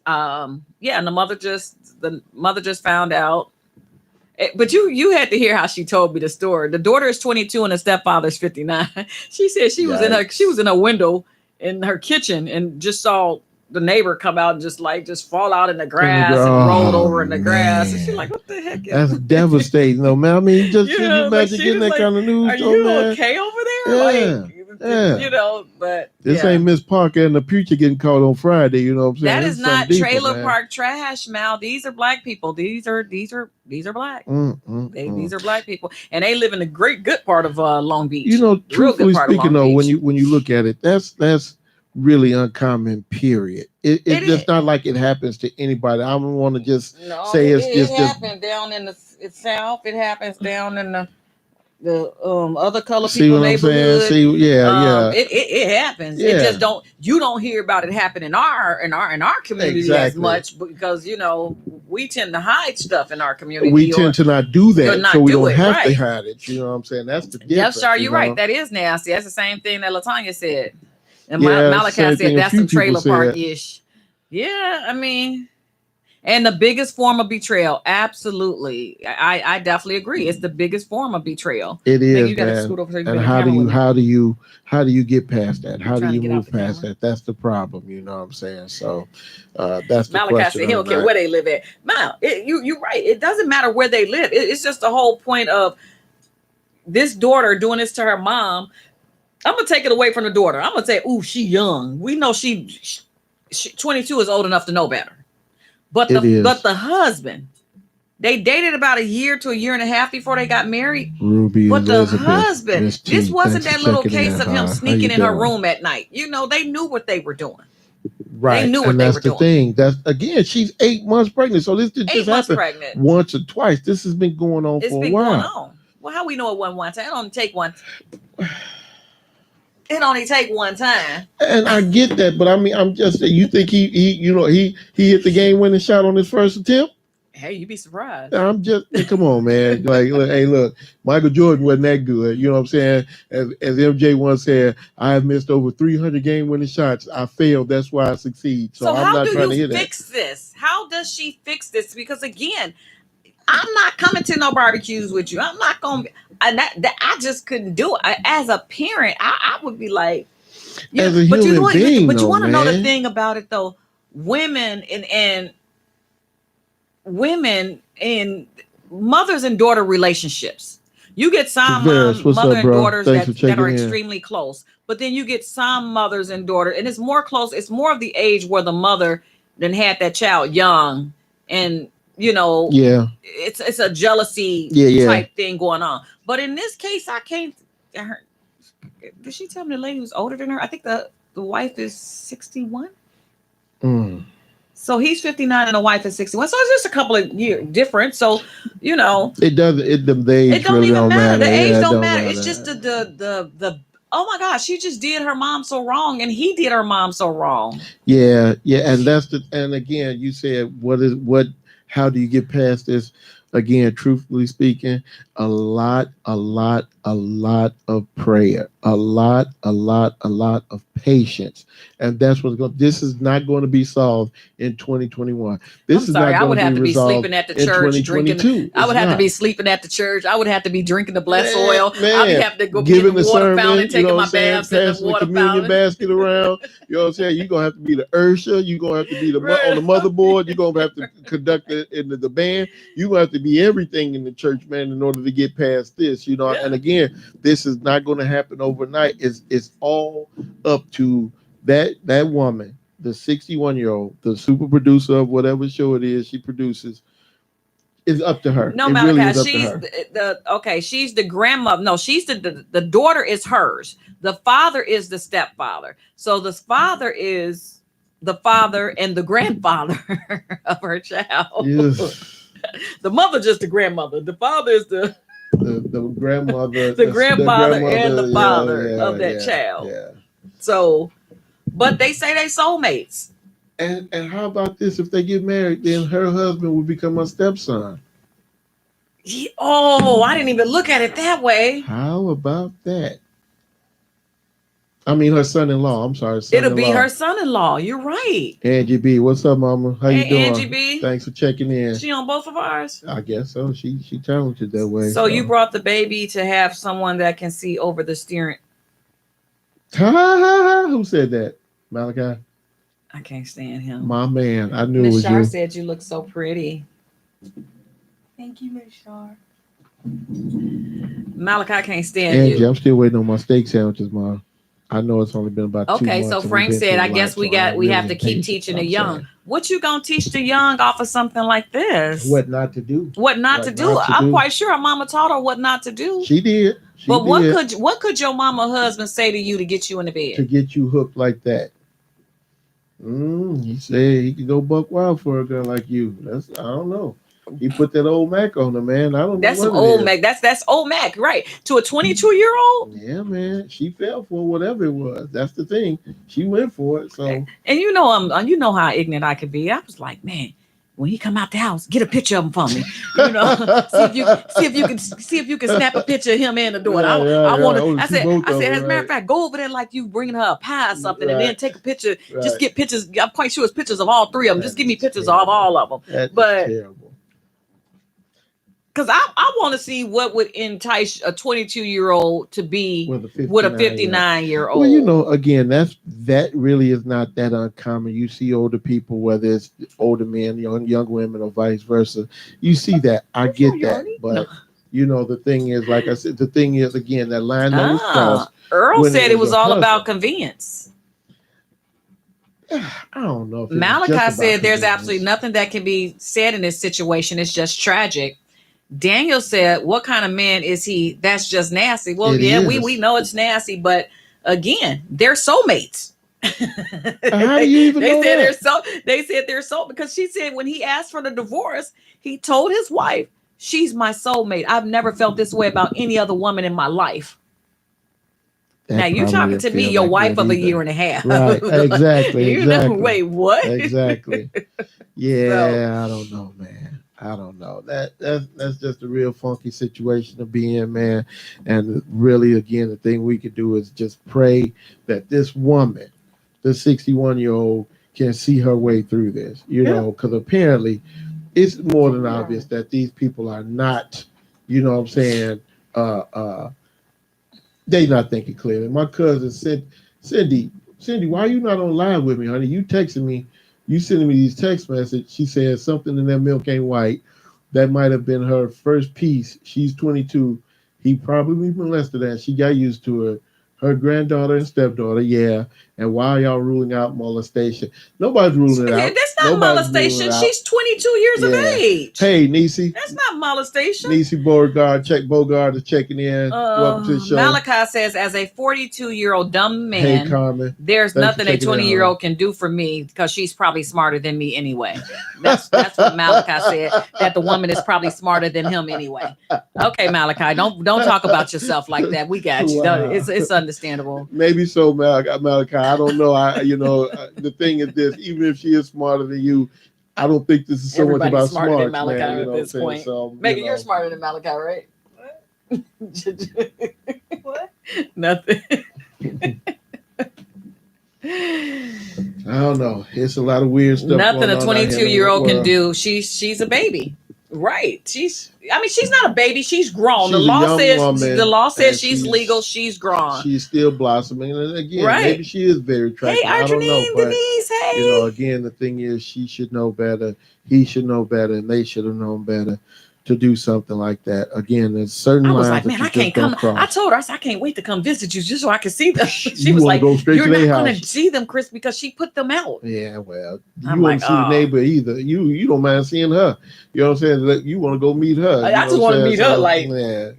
And the mother just found out. But you had to hear how she told me the story. The daughter is 22 and the stepfather is 59. She said she was in her window in her kitchen and just saw the neighbor come out and just fall out in the grass and rolled over in the grass. And she's like, what the heck? That's devastating, though, man. I mean, just can you imagine getting that kind of news? Are you okay over there? But this ain't Miss Parker and the preacher getting caught on Friday. You know what I'm saying? That is not trailer park trash, Mal. These are Black people. These are Black. These are Black people, and they live in the good part of Long Beach. Truthfully speaking, though, when you look at it, that's really uncommon, period. It's just not like it happens to anybody. I don't want to just say it happens down in the South. It happens down in the other colored people neighborhood. It happens. Yeah. It just you don't hear about it happen in our community as much, because we tend to hide stuff in our community. We tend to not do that, so we don't have to hide it. You know what I'm saying? That's the difference. Yep, sure, you're right. That is nasty. That's the same thing that LaTanya said. And Malachi said that's some trailer park-ish. Yeah, I mean, and the biggest form of betrayal, absolutely. I definitely agree. It's the biggest form of betrayal. It is, you gotta scoot over and how do you get past that? How do you move past that? That's the problem. You know what I'm saying? So that's the Malachi question. Said he don't care where they live at. Mal, you're right. It doesn't matter where they live. It's just the whole point of this daughter doing this to her mom. I'm gonna take it away from the daughter. I'm gonna say, "Ooh, she young." We know she 22 is old enough to know better. But the husband, they dated about a year to a year and a half before they got married. Ruby, but the Elizabeth, husband, this wasn't that little case of him sneaking in her doing? room at night. They knew what they were doing. Right, they knew what and they that's were the doing. thing. That's again, she's 8 months pregnant. So this didn't just happen once or twice. This has been going on for a while. Going on. Well, how we know it wasn't one time? It only take one. It only take one time. And I get that, but I mean, I'm just saying, you think he hit the game-winning shot on his first attempt? Hey, you'd be surprised. I'm just, come on, man. Like, look, Michael Jordan wasn't that good. You know what I'm saying? As MJ once said, I have missed over 300 game-winning shots. I failed. That's why I succeed. So I'm not trying to hear that. How do you fix this? How does she fix this? Because again, I'm not coming to no barbecues with you. I'm not going to. I just couldn't do it. As a parent, I would be like, as a human being, but you want to know the thing about it though. Women and women in mothers and daughter relationships. You get some mother and daughters that are extremely close, but then you get some mothers and daughters, and it's more close. It's more of the age where the mother then had that child young, and it's a jealousy type thing going on. But in this case, I can't. Did she tell me the lady was older than her? I think the wife is 61. So he's 59 and the wife is 61. So it's just a couple of years difference. So it doesn't. It don't really even matter. The age don't matter. It's just the oh my gosh, she just did her mom so wrong, and he did her mom so wrong. Yeah, and and again, you said how do you get past this? Again, truthfully speaking, a lot of prayer, a lot of patience. And that's what's going. This is not going to be solved in 2021. I would have to be sleeping at the church drinking. I would have to be sleeping at the church. I would have to be drinking the blessed oil. I would have to go get the water fountain, taking my baths in the water fountain, basket around. You know what I'm saying? You're gonna have to be the usher. You're gonna have to be on the motherboard. You're gonna have to conduct it into the band. You're gonna have to be everything in the church, man, in order to get past this. And again, this is not going to happen overnight. It's all up to that woman, the 61-year-old, the super producer of whatever show it is she produces. It's up to her. No matter how she's the grandmother. No, she's the daughter is hers. The father is the stepfather. So the father is the father and the grandfather of her child. Yes. The mother just the grandmother. The father is the grandmother, the grandfather and the father of that child. Yeah. So, but they say they soulmates. And how about this? If they get married, then her husband will become a stepson. I didn't even look at it that way. How about that? I mean, her son-in-law. I'm sorry. It'll be her son-in-law. You're right. Angie B. What's up, mama? How you doing? Angie B. Thanks for checking in. She on both of ours? I guess so. She talented that way. So you brought the baby to have someone that can see over the steering. Who said that? Malachi? I can't stand him. My man. I knew Miss it was Shar you. said you look so pretty. Thank you, Miss Shar. Malachi can't stand Angie, you. I'm still waiting on my steak sandwiches, Mom. I know it's only been about 2 months. Okay, so Frank said, I guess we have to keep teaching the young. What you gonna teach the young off of something like this? What not to do. What not to do. I'm quite sure her mama taught her what not to do. She did. What could your mama husband say to you to get you in the bed? To get you hooked like that. He said he could go buck wild for a girl like you. I don't know. He put that old Mac on her, man. I don't know. That's some old Mac. That's old Mac, right? To a 22-year-old. Yeah, man. She fell for whatever it was. That's the thing. She went for it. So, and you know how ignorant I could be. I was like, man, when he come out the house, get a picture of him for me. You know, see if you can snap a picture of him and the daughter. I want to. I said, as a matter of fact, go over there like you bringing her a pie or something, and then take a picture. Right. Just get pictures. I'm quite sure it's pictures of all three of them. Just give me pictures of all of them. That's terrible. Because I want to see what would entice a 22-year-old to be with a 59-year-old. Well, you know, again, that really is not that uncommon. You see older people, whether it's older men, young women, or vice versa. You see that. I get that. But, you know, the thing is, like I said, again, that line that was crossed. Earl said it was all about convenience. I don't know. Malachi said there's absolutely nothing that can be said in this situation. It's just tragic. Daniel said, what kind of man is he? That's just nasty. Well, we know it's nasty, but again, they're soulmates. How do you even know that? They said they're so because she said when he asked for the divorce, he told his wife, she's my soulmate. I've never felt this way about any other woman in my life. Now you talking to me, your wife of a year and a half. Right, exactly. You know, wait, what? Exactly. Yeah, I don't know, man. I don't know. That's just a real funky situation to be in, man. And really, again, the thing we could do is just pray that this woman, the 61-year-old, can see her way through this. You know, because apparently it's more than obvious that these people are not, you know what I'm saying, they not thinking clearly. My cousin said, Cindy, why are you not on live with me, honey? You texting me. You sending me these text messages. She said something in that milk ain't white. That might have been her first piece. She's 22. He probably molested her. She got used to her. Her granddaughter and stepdaughter, yeah. And why are y'all ruling out molestation? Nobody's ruling it out. That's not molestation. She's 22 years of age. Hey, Niecy. That's not molestation. Niecy Bogard is checking in. Welcome to the show. Malachi says, as a 42-year-old dumb man, hey, Carmen, there's nothing a 20-year-old can do for me because she's probably smarter than me anyway. That's what Malachi said, that the woman is probably smarter than him anyway. Okay, Malachi, don't talk about yourself like that. We got you. Wow. It's understandable. Maybe so, Malachi. I don't know. The thing is this: even if she is smarter than you, I don't think this is so much about smarter smarts, than Malachi man, at this point. So, Megan, you're smarter than Malachi, right? What? What? Nothing. I don't know. It's a lot of weird stuff. Nothing a 22-year-old can do. She's a baby. Right. She's not a baby. She's grown. The law says she's legal. She's grown. She's still blossoming. And again, right. Maybe she is very attractive. Hey, Arginine, Denise, hey. You know, again, the thing is she should know better. He should know better. And they should have known better to do something like that. Again, there's certain lines. I was like, man, I can't come. I told her, I said, I can't wait to come visit you just so I can see them. She was like, you're not going to see them, Chris, because she put them out. Yeah, well, you want to see the neighbor either. You don't mind seeing her. You know what I'm saying? You want to go meet her. I just want to meet her. Like,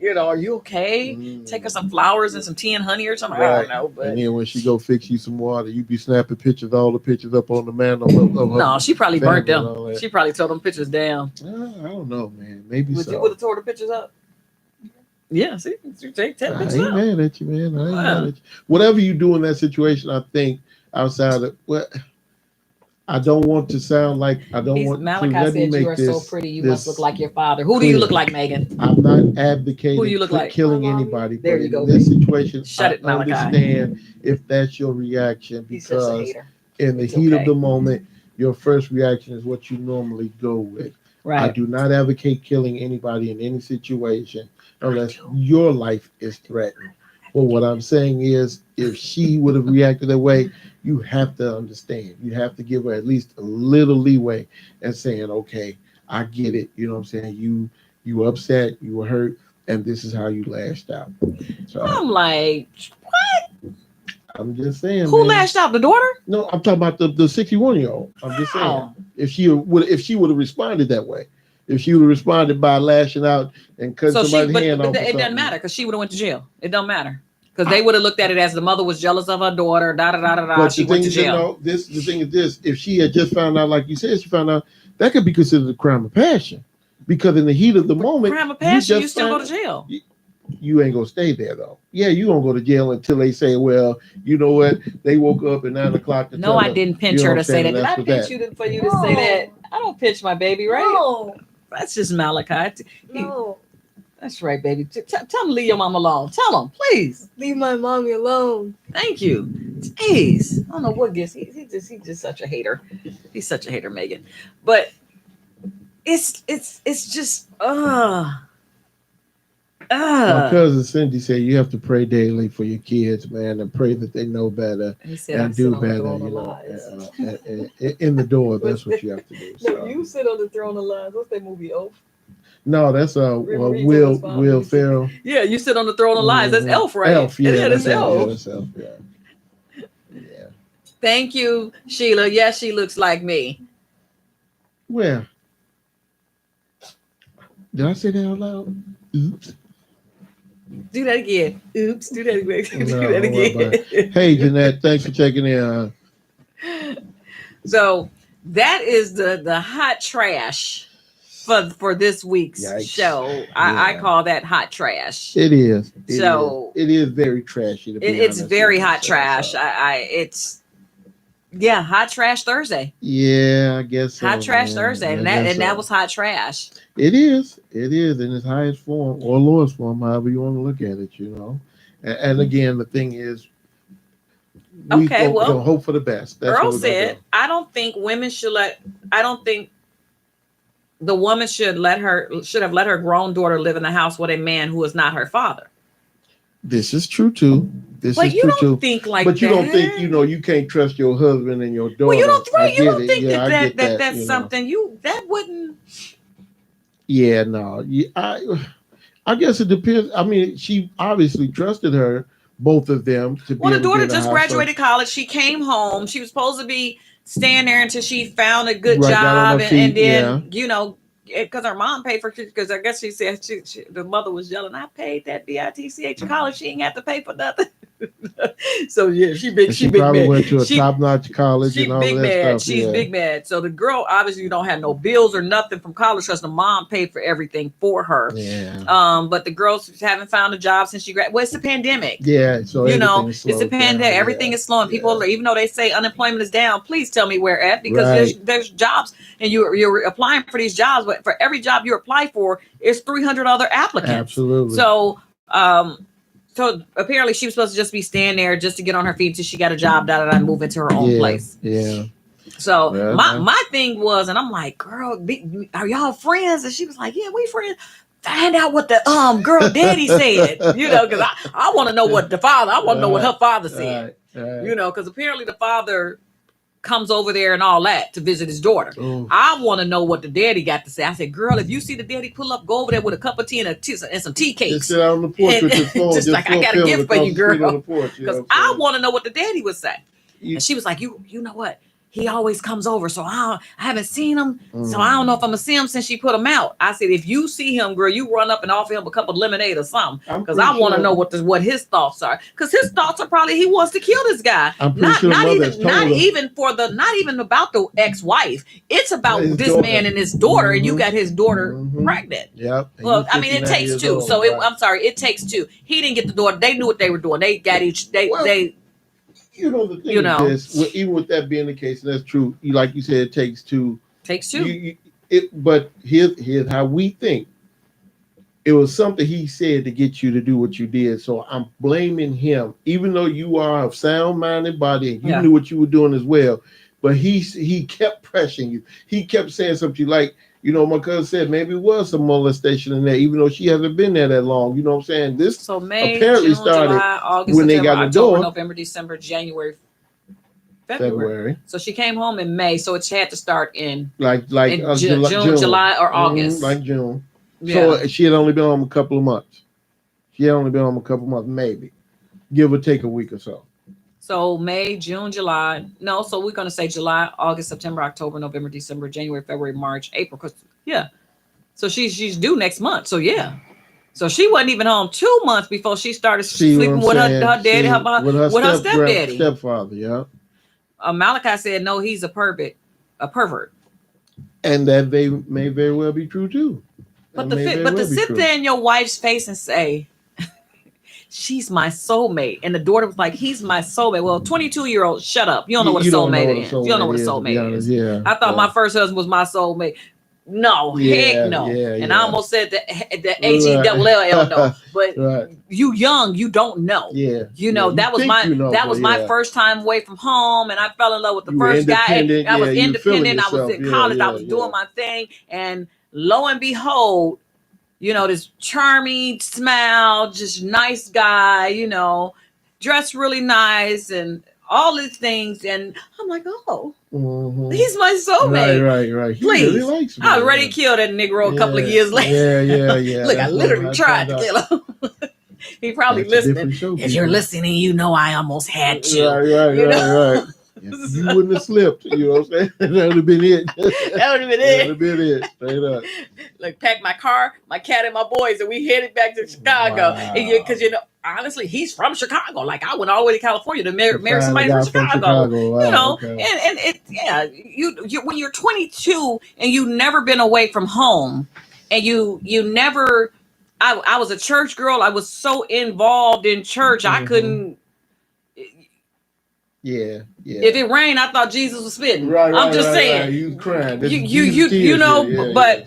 you know, are you okay? Take her some flowers and some tea and honey or something. Right. I don't know. But. And then when she go fix you some water, you be snapping pictures, all the pictures up on the mantle. No, she probably burnt them. She probably tore them pictures down. I don't know, man. Maybe so. You would have tore the pictures up. Yeah, see, you take 10 pictures. I ain't mad at you, man. I ain't mad at you. Whatever you do in that situation, I think outside of I don't want to sound like Malachi said you are so pretty. You must look like your father. Who do you look like, Megan? I'm not advocating Who do you look like? Killing anybody. There you go. In this situation, Shut it, Malachi. Understand if that's your reaction because in the heat of the moment, your first reaction is what you normally go with. Right. I do not advocate killing anybody in any situation unless your life is threatened. Well, what I'm saying is, if she would have reacted that way, you have to understand. You have to give her at least a little leeway and saying, okay, I get it. You know what I'm saying? You upset, you were hurt, and this is how you lashed out. So I'm like, what? I'm just saying. Who lashed out? The daughter? No, I'm talking about the 61-year-old. I'm just saying. If she would have responded that way. If she would have responded by lashing out and cutting somebody's hand off. It doesn't matter because she would have went to jail. It don't matter. Because they would have looked at it as the mother was jealous of her daughter. Da da da da da. But She the went thing to is, jail. the thing is this: if she had just found out, like you said, she found out that could be considered a crime of passion, because in the heat of the moment, Crime of passion, you still go to jail. You ain't gonna stay there though. Yeah, you gonna go to jail until they say, well, you know what? They woke up at 9 o'clock. No, I didn't pinch her to say that. Did I pinch you for you to say that? I don't pinch my baby, right? No. That's just Malachi. No. That's right, baby. Tell him to leave your mom alone. Tell him, please. Leave my mommy alone. Thank you. Jeez, I don't know what gets. He's just such a hater. He's such a hater, Megan. But it's just My cousin Cindy said you have to pray daily for your kids, man, and pray that they know better He said, and do better. In the door, that's what you have to do. No, you sit on the throne of lies. What's that movie? Elf. No, that's Will Ferrell. Yeah, you sit on the throne of lies. That's Elf, right? Elf, yeah, that's Elf. Yeah, that's Elf. Yeah. Thank you, Sheila. Yes, she looks like me. Where? Did I say that out loud? Oops. Do that again. Oops. Do that again. No, Do that again. Hey, Jeanette, thanks for checking in. So that is the hot trash for this week's show. I call that hot trash. It is. It is very trashy. It's very hot trash. It's hot trash Thursday. Yeah, I guess so, hot trash Thursday, and that was hot trash. It is in its highest form or lowest form, however you want to look at it, you know. And again, the thing is, we hope for the best. That's Earl said, I don't think the woman should have let her grown daughter live in the house with a man who is not her father. This is true too. But you don't think like that. But you don't think, you can't trust your husband and your daughter. Well, you don't think that's something that wouldn't. Yeah, no. I guess it depends. I mean, she obviously trusted her, both of them. The daughter just graduated college. She came home. She was supposed to be staying there until she found a good job, and then because her mom paid for, because I guess she said the mother was yelling, I paid that BITCH college. She ain't have to pay for nothing. So yeah, she probably mad. Went to a top-notch college and all big that mad. stuff. She's big mad. So the girl obviously don't have no bills or nothing from college because the mom paid for everything for her. Yeah. But the girls haven't found a job since she graduated. Well, it's the pandemic. Yeah. So it's the pandemic. Everything is slowing. People, even though they say unemployment is down, please tell me where at, because there's jobs and you're applying for these jobs, but for every job you apply for, it's 300 other applicants. Absolutely. So so apparently she was supposed to just be staying there just to get on her feet until she got a job, and move into her own place. Yeah. So my thing was, and I'm like, girl, are y'all friends? And she was like, yeah, we friends. Find out what the girl daddy said, because I want to know what I want to know what her father said, because apparently the father comes over there and all that to visit his daughter. Ooh. I want to know what the daddy got to say. I said, girl, if you see the daddy pull up, go over there with a cup of tea and some tea cakes. Just sit out on the porch with your phone. Just like, I got a gift for you, girl. Because I want to know what the daddy would say. And she was like, you know what? He always comes over, so I haven't seen him, so I don't know if I'm gonna see him since she put him out. I said, if you see him, girl, you run up and offer him a cup of lemonade or something, because I want to know what his thoughts are. Because his thoughts are probably he wants to kill this guy. Not even about the ex-wife. It's about this daughter. Man and his daughter, and you got his daughter pregnant. Yep. Well, I mean, it takes two. Old, so I'm sorry, it takes two. He didn't get the daughter. They knew what they were doing. They got each. They. The thing is this, even with that being the case, and that's true. Like you said, it takes two. But here's how we think. It was something he said to get you to do what you did. So I'm blaming him, even though you are a sound-minded body and you knew what you were doing as well. But he kept pressuring you. He kept saying something like, my cousin said maybe it was some molestation in there, even though she hasn't been there that long. You know what I'm saying? This so May, apparently June, started July, August, when September, they got the October, door. November, December, January, February. So she came home in May, so it had to start in June, July, or August. Like June. Yeah. So she had only been home a couple of months. Maybe. Give or take a week or so. So May, June, July. No, so we're going to say July, August, September, October, November, December, January, February, March, April. So she's due next month. So yeah. So she wasn't even home 2 months before she started See what sleeping I'm with her saying? daddy, See, with her stepdaddy. Stepfather, yeah. Malachi said, no, he's a pervert. And that they may very well be true too. But to sit there in your wife's face and say, she's my soulmate, and the daughter was like, he's my soulmate. Well, 22-year-old, shut up. You don't know what a soulmate is. You don't know what a soulmate is. Yeah, I thought my first husband was my soulmate. No, heck no. And I almost said the AGLL no. But you young, you don't know. Yeah. You know, that was my first time away from home, and I fell in love with the first guy. I was independent. I was in college. I was doing my thing, and lo and behold, you know, this charming smile, just nice guy, you know, dressed really nice and all these things. And I'm like, oh, he's my soulmate. Right. Please. He really likes me, I already killed that Negro a couple of years later. Yeah. Look, I literally tried to kill him. He probably listening. If you're listening, you know I almost had you. Right. If you wouldn't have slipped, you know what I'm saying? That would have been it. That would have been it. Straight up. Like, packed my car, my cat, and my boys, and we headed back to Chicago. Because, you know, honestly, he's from Chicago. Like, I went all the way to California to marry somebody from Chicago. Wow, you know, and it, you when you're 22 and you've never been away from home, and you never, I was a church girl. I was so involved in church, I couldn't. Yeah. If it rained, I thought Jesus was spitting. I'm just saying. Right. You crying. You know, but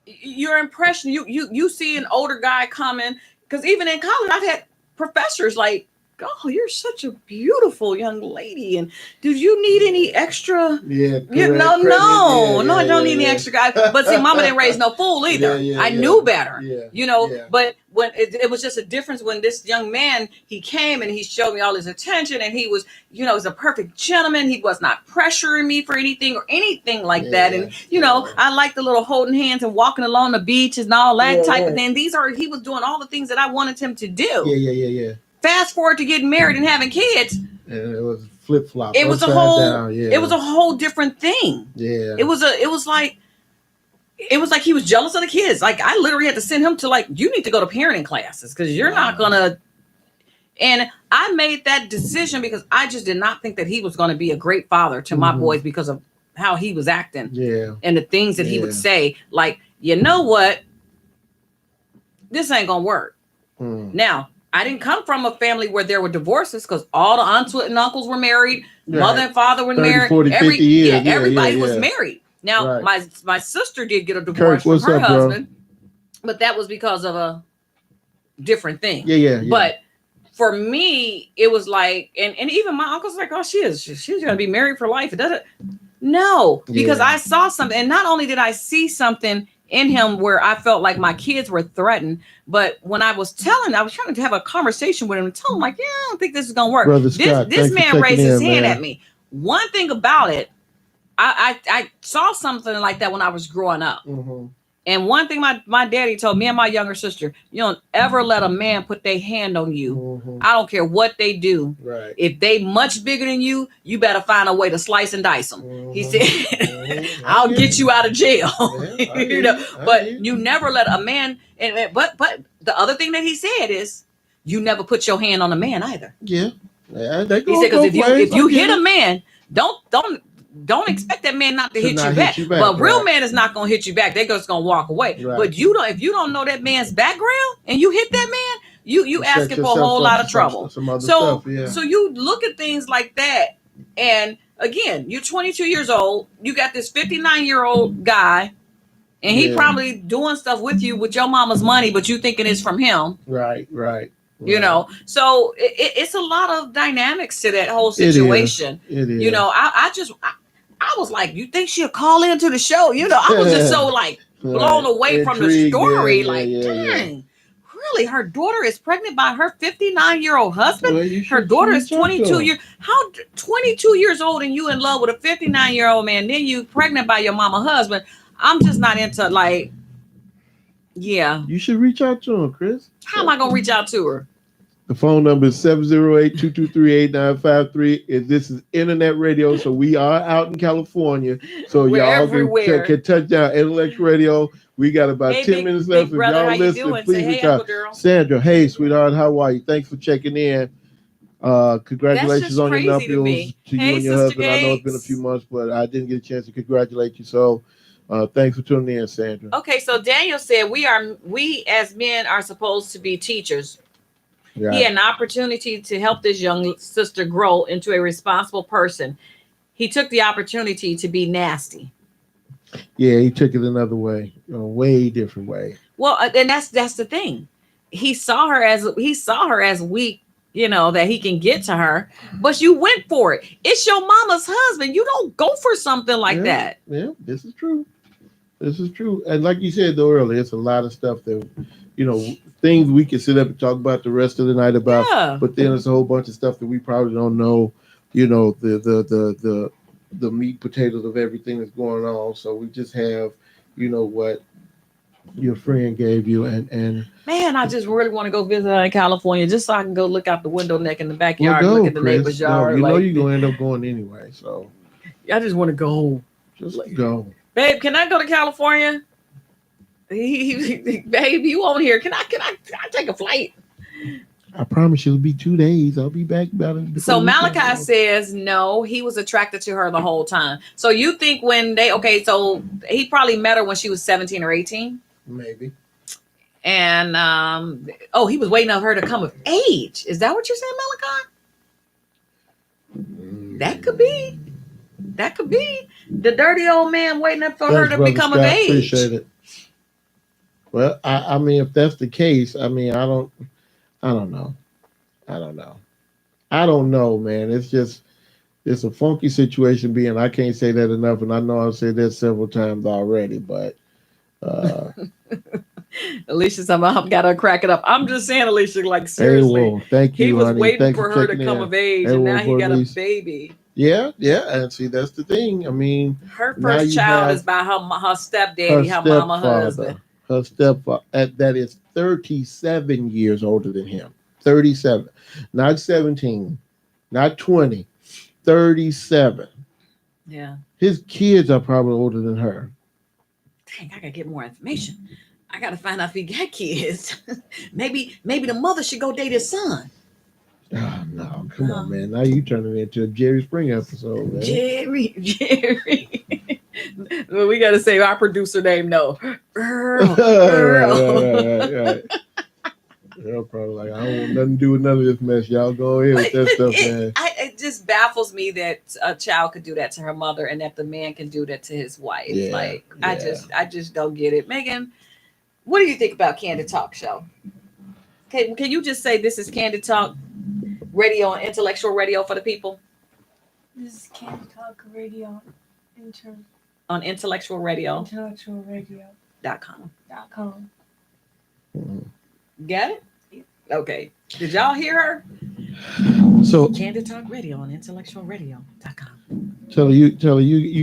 your impression, you see an older guy coming, because even in college, I've had professors like, oh, you're such a beautiful young lady, and do you need any extra? No, I don't need any extra guy. But see, mama didn't raise no fool either. I knew better, you know. But when it was just a difference when this young man, he came and he showed me all his attention, and he was, you know, he's a perfect gentleman. He was not pressuring me for anything or anything like that. And you know, I like the little holding hands and walking along the beaches and all that type of thing. He was doing all the things that I wanted him to do. Yeah. Fast forward to getting married and having kids. And it was flip flop. It was a whole different thing. Yeah. It was like he was jealous of the kids. Like, I literally had to send him to, like, you need to go to parenting classes because you're not gonna. And I made that decision because I just did not think that he was going to be a great father to my boys because of how he was acting. Yeah. And the things that he would say, like, you know what, this ain't gonna work. Now, I didn't come from a family where there were divorces because all the aunts and uncles were married. Mother and father were 30, married. 40, 50 years. Everybody was married. Now, my sister did get a divorce from her husband, but that was because of a different thing. Yeah. But for me, it was like, and even my uncle's like, oh, she's going to be married for life. It doesn't. No, because I saw something. And not only did I see something in him where I felt like my kids were threatened, but when I was trying to have a conversation with him and tell him, like, I don't think this is gonna work. Brother Scott, this man raised his hand at me. One thing about it, I saw something like that when I was growing up. And one thing my daddy told me and my younger sister, you don't ever let a man put their hand on you. I don't care what they do. Right. If they much bigger than you, you better find a way to slice and dice them. He said, I'll get you out of jail. You know, but you never let a man, but the other thing that he said is, you never put your hand on a man either. Yeah. He said, because if you hit a man, don't expect that man not to hit you back. But real man is not going to hit you back. They're just going to walk away. Right. But if you don't know that man's background and you hit that man, you asking for a whole lot of trouble. So you look at things like that. And again, you're 22 years old. You got this 59-year-old guy, and he probably doing stuff with you with your mama's money, but you thinking it's from him. Right. You know, so it's a lot of dynamics to that whole situation. It is. You know, I was like, you think she'll call into the show? You know, I was just so like blown away from the story. Dang, really? Her daughter is pregnant by her 59-year-old husband? Well, her daughter is 22 years. How 22 years old and you in love with a 59-year-old man? Then you pregnant by your mama husband? I'm just not into You should reach out to him, Chris. How am I gonna reach out to her? The phone number is 708-223-8953. This is internet radio, so we are out in California. So y'all can touch down Intellectual Radio. We got about 10 minutes left. If brother, y'all listening, please reach out. Daryl. Sandra, hey, sweetheart, how are you? Thanks for checking in. Congratulations on your nuptials to you and your husband. Gates. I know it's been a few months, but I didn't get a chance to congratulate you. So thanks for tuning in, Sandra. Okay, so Daniel said we as men are supposed to be teachers. Right. He had an opportunity to help this young sister grow into a responsible person. He took the opportunity to be nasty. Yeah, he took it another way, a way different way. Well, and that's the thing. He saw her as weak, that he can get to her, but you went for it. It's your mama's husband. You don't go for something like that. Yeah, this is true. And like you said though earlier, it's a lot of stuff that, things we can sit up and talk about the rest of the night about. Yeah. But then there's a whole bunch of stuff that we probably don't know, the meat potatoes of everything that's going on. So we just have, what your friend gave you and man, I just really want to go visit her in California just so I can go look out the window neck in the backyard and look at the neighbor's yard. You know you're gonna end up going anyway, so I just want to go. Just go. Babe, can I go to California? Babe, you on here? Can I take a flight? I promise you it'll be 2 days. I'll be back about it. So Malachi says no, he was attracted to her the whole time. So you think so he probably met her when she was 17 or 18? Maybe. And he was waiting on her to come of age. Is that what you're saying, Malachi? That could be. The dirty old man waiting up for her to become of age. Appreciate it. Well, I mean, if that's the case, I mean, I don't know, man. It's a funky situation being. I can't say that enough, and I know I've said that several times already, but. Alicia somehow got her cracking up. I'm just saying, Alicia, like seriously. Hey, well, thank you, he was honey. waiting for her to come of age, and now he got a baby. Yeah, and see, that's the thing. I mean, her first child is by her stepdaddy, her mama husband. Her stepfather, that is 37 years older than him. 37, not 17, not 20, 37. Yeah. His kids are probably older than her. Dang, I gotta get more information. I gotta find out if he got kids. maybe the mother should go date his son. Oh, no, come on, man. Now you turning it into a Jerry Springer episode, man. Jerry. Well, we got to say our producer name, no. Earl. Right. Earl probably like, I don't want nothing to do with none of this mess. Y'all go ahead with that stuff, man. It just baffles me that a child could do that to her mother and that the man can do that to his wife. Yeah. I just don't get it. Megan, what do you think about Candid Talk Show? Can you just say this is Candid Talk Radio and Intellectual Radio for the people? This is Candid Talk Radio on Intellectual Radio. IntellectualRadio.com. Got it? Okay. Did y'all hear her? So Candid Talk Radio on IntellectualRadio.com. Tell you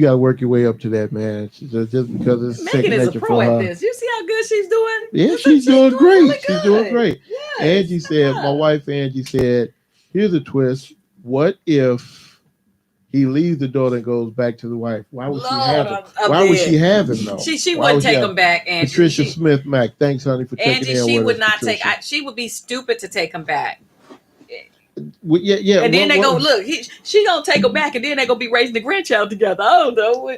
got to work your way up to that, man. Just because it's Megan is a pro at this. You see how good she's doing? Yeah, she's doing great. Really she's doing great. Yes, my wife Angie said, here's a twist. What if he leaves the daughter and goes back to the wife? Why would she have him? Why would she have him though? She wouldn't take him back, Angie. Patricia Smith Mack. Thanks, honey, for checking in. She would not take. She would be stupid to take him back. Well, yeah. And then they go, look, she gonna take him back, and then they gonna be raising the grandchild together. I don't know.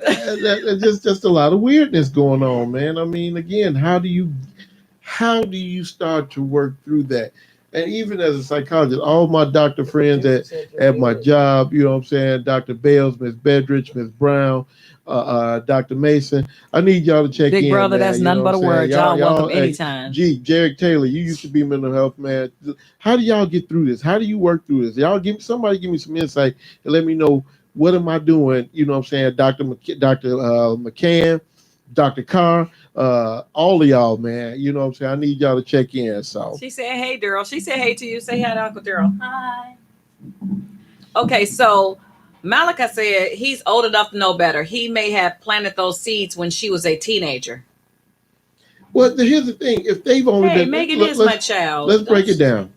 There's just a lot of weirdness going on, man. I mean, again, how do you start to work through that? And even as a psychologist, all my doctor friends at my job, you know what I'm saying, Dr. Bales, Miss Bedridge, Miss Brown, Dr. Mason, I need y'all to check in. Big brother, that's nothing but a word. Y'all welcome anytime. Jarek Taylor, you used to be mental health, man. How do y'all get through this? How do you work through this? Somebody give me some insight and let me know, what am I doing? You know what I'm saying? Dr. McCann, Dr. Carr, all of y'all, man. You know what I'm saying? I need y'all to check in. So she said, hey, Daryl. She said, hey to you. Say hi to Uncle Daryl. Hi. Okay, so Malachi said he's old enough to know better. He may have planted those seeds when she was a teenager. Well, here's the thing. If they've only been... Megan is my child. Let's break it down.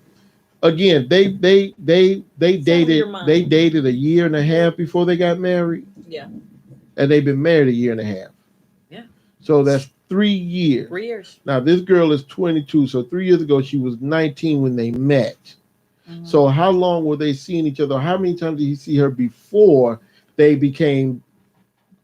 again, they your mind. dated a year and a half before they got married. Yeah. And they've been married a year and a half. Yeah. So that's 3 years. 3 years. Now this girl is 22. So 3 years ago she was 19 when they met. Mm-hmm. So how long were they seeing each other? How many times did he see her before they became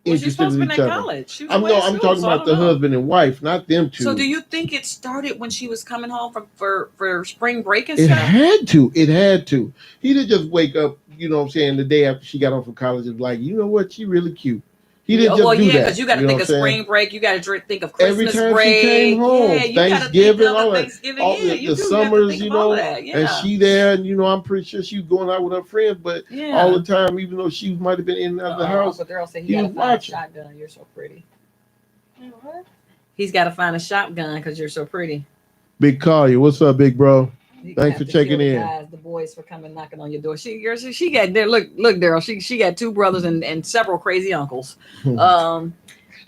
interested in each other? College. I'm talking about the husband and wife, not them two. So do you think it started when she was coming home for spring break and It stuff? It had to. He didn't just wake up, you know what I'm saying, the day after she got home from college and like, you know what, she really cute. He didn't just do that. Because you got to think of spring break. You got to think of Christmas every time break. she came home, Thanksgiving, all that. The summers, you know, and she there, and you know, I'm pretty sure she was going out with her friends, but all the time, even though she might have been in and out of the house, but Daryl said he got to find a shotgun. You're so pretty. What? He's got to find a shotgun because you're so pretty. Big Collier, what's up, big bro? Thanks for checking in. The boys for coming knocking on your door. She got there. Look, Daryl. She got 2 brothers and several crazy uncles.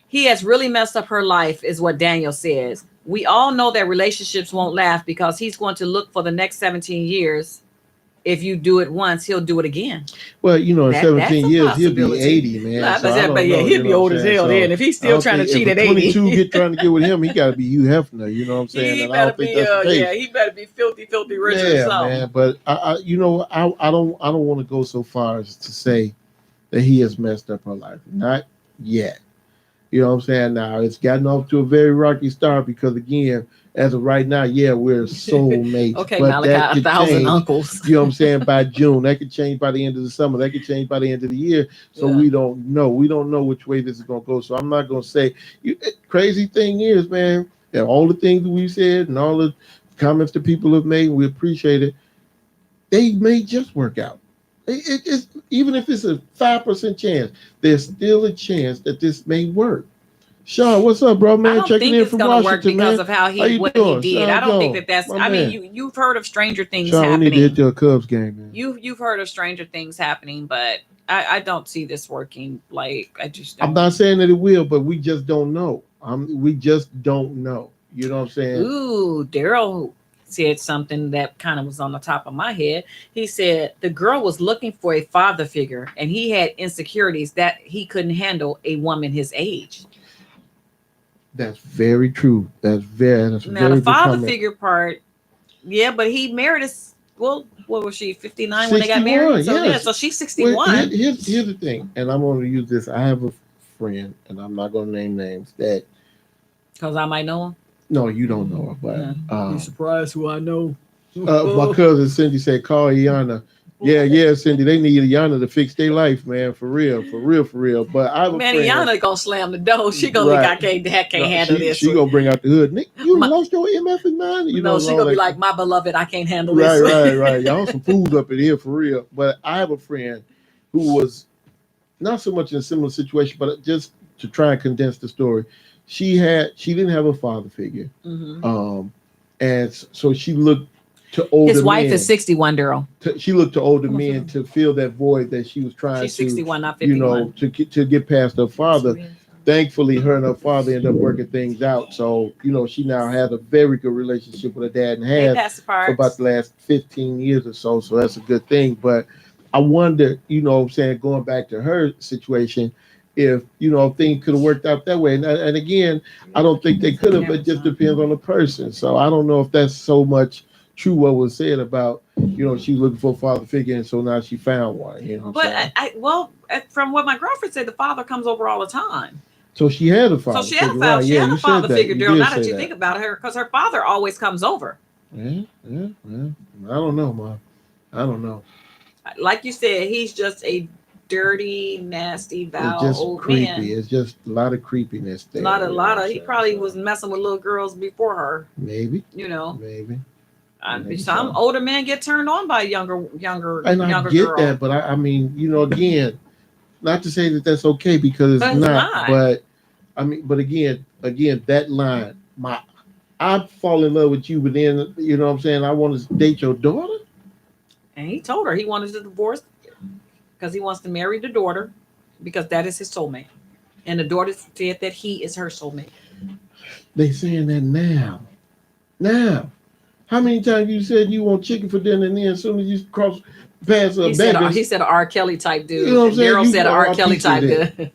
He has really messed up her life, is what Daniel says. We all know that relationships won't last because he's going to look for the next 17 years. If you do it once, he'll do it again. Well, you know, in 17 years, he'll be 80, man. He'll be old as hell then. If he's still trying to cheat at 80. 22 trying to get with him, he got to be Hugh Hefner. You know what I'm saying? He better be filthy rich or something. Man. But I don't want to go so far as to say that he has messed up her life. Not yet. You know what I'm saying? Now it's gotten off to a very rocky start because again, as of right now, we're soulmates. Okay, but Malachi, 1,000 uncles. You know what I'm saying? By June, that could change by the end of the summer. That could change by the end of the year. So we don't know. We don't know which way this is going to go. So I'm not going to say. Crazy thing is, man, and all the things we said and all the comments that people have made, we appreciate it. They may just work out. It's even if it's a 5% chance, there's still a chance that this may work. Sean, what's up, bro, man? Checking in from Washington, man. I don't think it's going to work because of how what he did. Sean, I don't think that's. I mean, you've heard of stranger things happening. We need to hit your Cubs game, man. You've heard of stranger things happening, but I don't see this working. Like I'm not saying that it will, but we just don't know. We just don't know. You know what I'm saying? Ooh, Daryl said something that kind of was on the top of my head. He said the girl was looking for a father figure, and he had insecurities that he couldn't handle a woman his age. That's very true. That's now the father figure part. Yeah, but he married us. Well, what was she? 59 when they got married. So so she's 61. Well, here's the thing, and I'm going to use this. I have a friend, and I'm not going to name names. That because I might know him. No, you don't know her, but you surprised who I know. My cousin Cindy said, "Call Iana." Yeah, Cindy. They need Iana to fix their life, man. For real. But I have a friend. Iana gonna slam the door. She gonna think I can't handle this. She gonna bring out the hood. Nick, you lost your MF in mind. She gonna be like, my beloved, I can't handle this. Right. Y'all some fools up in here for real. But I have a friend who was not so much in a similar situation, but just to try and condense the story, she didn't have a father figure, and so she looked to older men. His wife is 61, Daryl. She looked to older men to fill that void that she was trying She's 61, not 51. You know, to get past her father. Thankfully, her and her father ended up working things out. So, you know, she now has a very good relationship with her dad and has for about the last 15 years or so. So that's a good thing. But I wonder, you know what I'm saying, going back to her situation, if, you know, things could have worked out that way. And again, I don't think they could have. It just depends on the person. So I don't know if that's so much true what was said about, you know, she was looking for a father figure, and so now she found one. You know, but from what my girlfriend said, the father comes over all the time. So she had a father. She had a father figure, Daryl. Now that you think about her, because her father always comes over. Yeah. I don't know, Mom. I don't know. Like you said, he's just a dirty, nasty, foul old creepy. man. It's just a lot of creepiness there. A lot of. He probably was messing with little girls before her. Maybe. You know. Maybe. Some older men get turned on by younger and I get girl. That, but I mean, you know, again, not to say that that's okay because it's not. But I mean, but again, that line, I fall in love with you, but then you know what I'm saying, I want to date your daughter. And he told her he wanted to divorce because he wants to marry the daughter because that is his soulmate, and the daughter said that he is her soulmate. They saying that now. How many times you said you want chicken for dinner, and then as soon as you cross past a baby, he said an R. Kelly type dude. You know what I'm saying? Daryl You said an want R. a Kelly piece of type that. dude.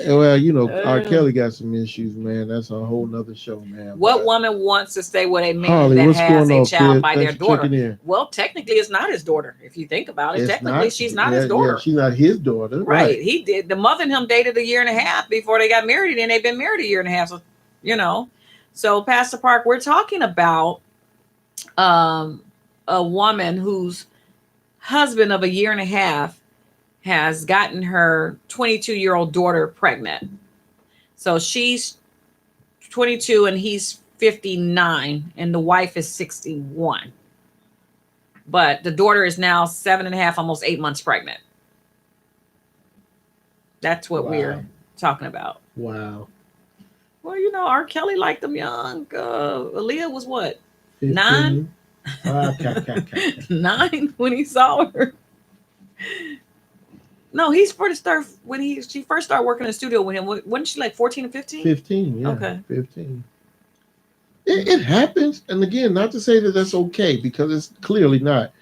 Well, R. Kelly got some issues, man. That's a whole nother show, man. What woman wants to stay with a man Harley, that what's has going a on, child Chris? by Thanks their for daughter? checking in. Well, technically, it's not his daughter. If you think about it, It's technically, she's not his Yeah, daughter. she's not his daughter. Right. He did. The mother and him dated a year and a half before they got married, and they've been married a year and a half. So, So, Pastor Park, we're talking about a woman whose husband of a year and a half has gotten her 22-year-old daughter pregnant. So she's 22 and he's 59, and the wife is 61. But the daughter is now 7.5, almost 8 months pregnant. That's what we're talking about. Wow. Well, R. Kelly liked them young. Aaliyah was what? 15? 9? 9 when he saw her. No, he's first started when she first started working in the studio with him. Wasn't she like 14 or 15? 15, yeah. Okay. 15. It happens, and again, not to say that that's okay, because it's clearly not.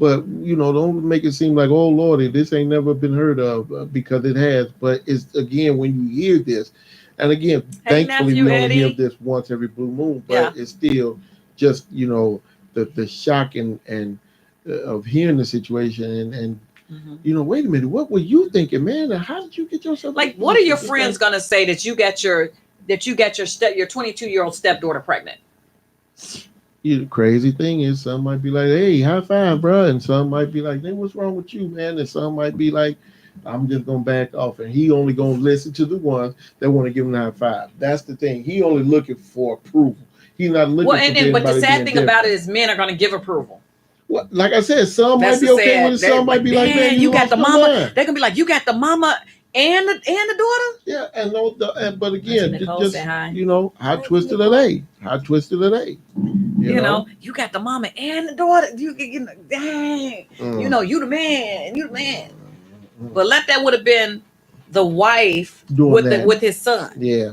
But don't make it seem like, oh Lordy, this ain't never been heard of, because it has. But it's, again, when you hear this, and again, thankfully we only hear this once every blue moon, but it's still just the shock and of hearing the situation and wait a minute, what were you thinking, man? How did you get yourself? Like, what are your friends gonna say that you got your 22-year-old stepdaughter pregnant? The crazy thing is, some might be like, hey, high five, bro. And some might be like, hey, what's wrong with you, man? And some might be like, I'm just going to back off. And he only going to listen to the ones that want to give him a high five. That's the thing. He only looking for approval. He's not looking for but the sad thing about it is men are going to give approval. Well, like I said, some might be okay with it. Some might be like, man, you got the mama. They're going to be like, you got the mama and the daughter? Yeah, but again, just hi. How twisted are they? How twisted are they? You know, you got the mama and the daughter. Dang. You the man. You the man. But that would have been the wife with his son. Yeah.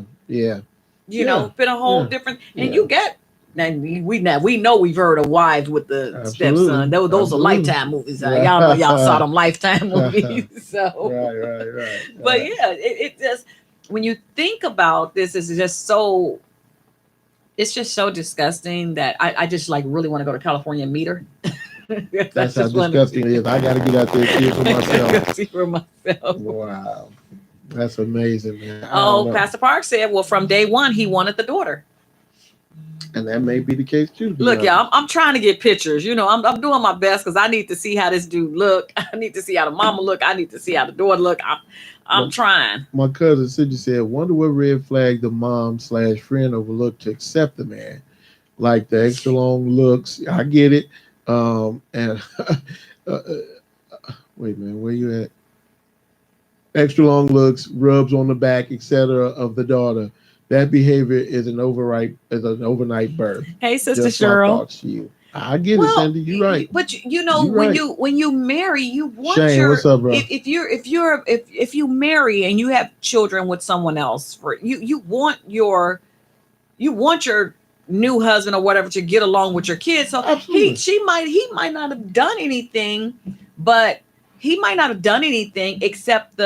Been a whole different. And you get. Now we know we've heard of wives with the stepson. Those are Lifetime movies. Y'all know y'all saw them Lifetime movies. So right. But it just, when you think about this, it's just so disgusting that I just really want to go to California and meet her. That's how disgusting it is. I got to get out there and see it for myself. Wow, that's amazing, man. Pastor Park said, well, from day one he wanted the daughter. And that may be the case too. Look, y'all, I'm trying to get pictures. I'm doing my best because I need to see how this dude look. I need to see how the mama look. I need to see how the daughter look. I'm trying. My cousin Cindy said, wonder what red flag the mom/friend overlooked to accept the man. Like the extra long looks. I get it. And wait a minute, where you at? Extra long looks, rubs on the back, etc. of the daughter. That behavior is an overnight birth. Hey, Sister Cheryl. I get it, Cindy. You're right. But when you marry, you want Shane, what's up, bro? If you marry and you have children with someone else, you want your new husband or whatever to get along with your kids. So he might not have done anything, but he might not have done anything except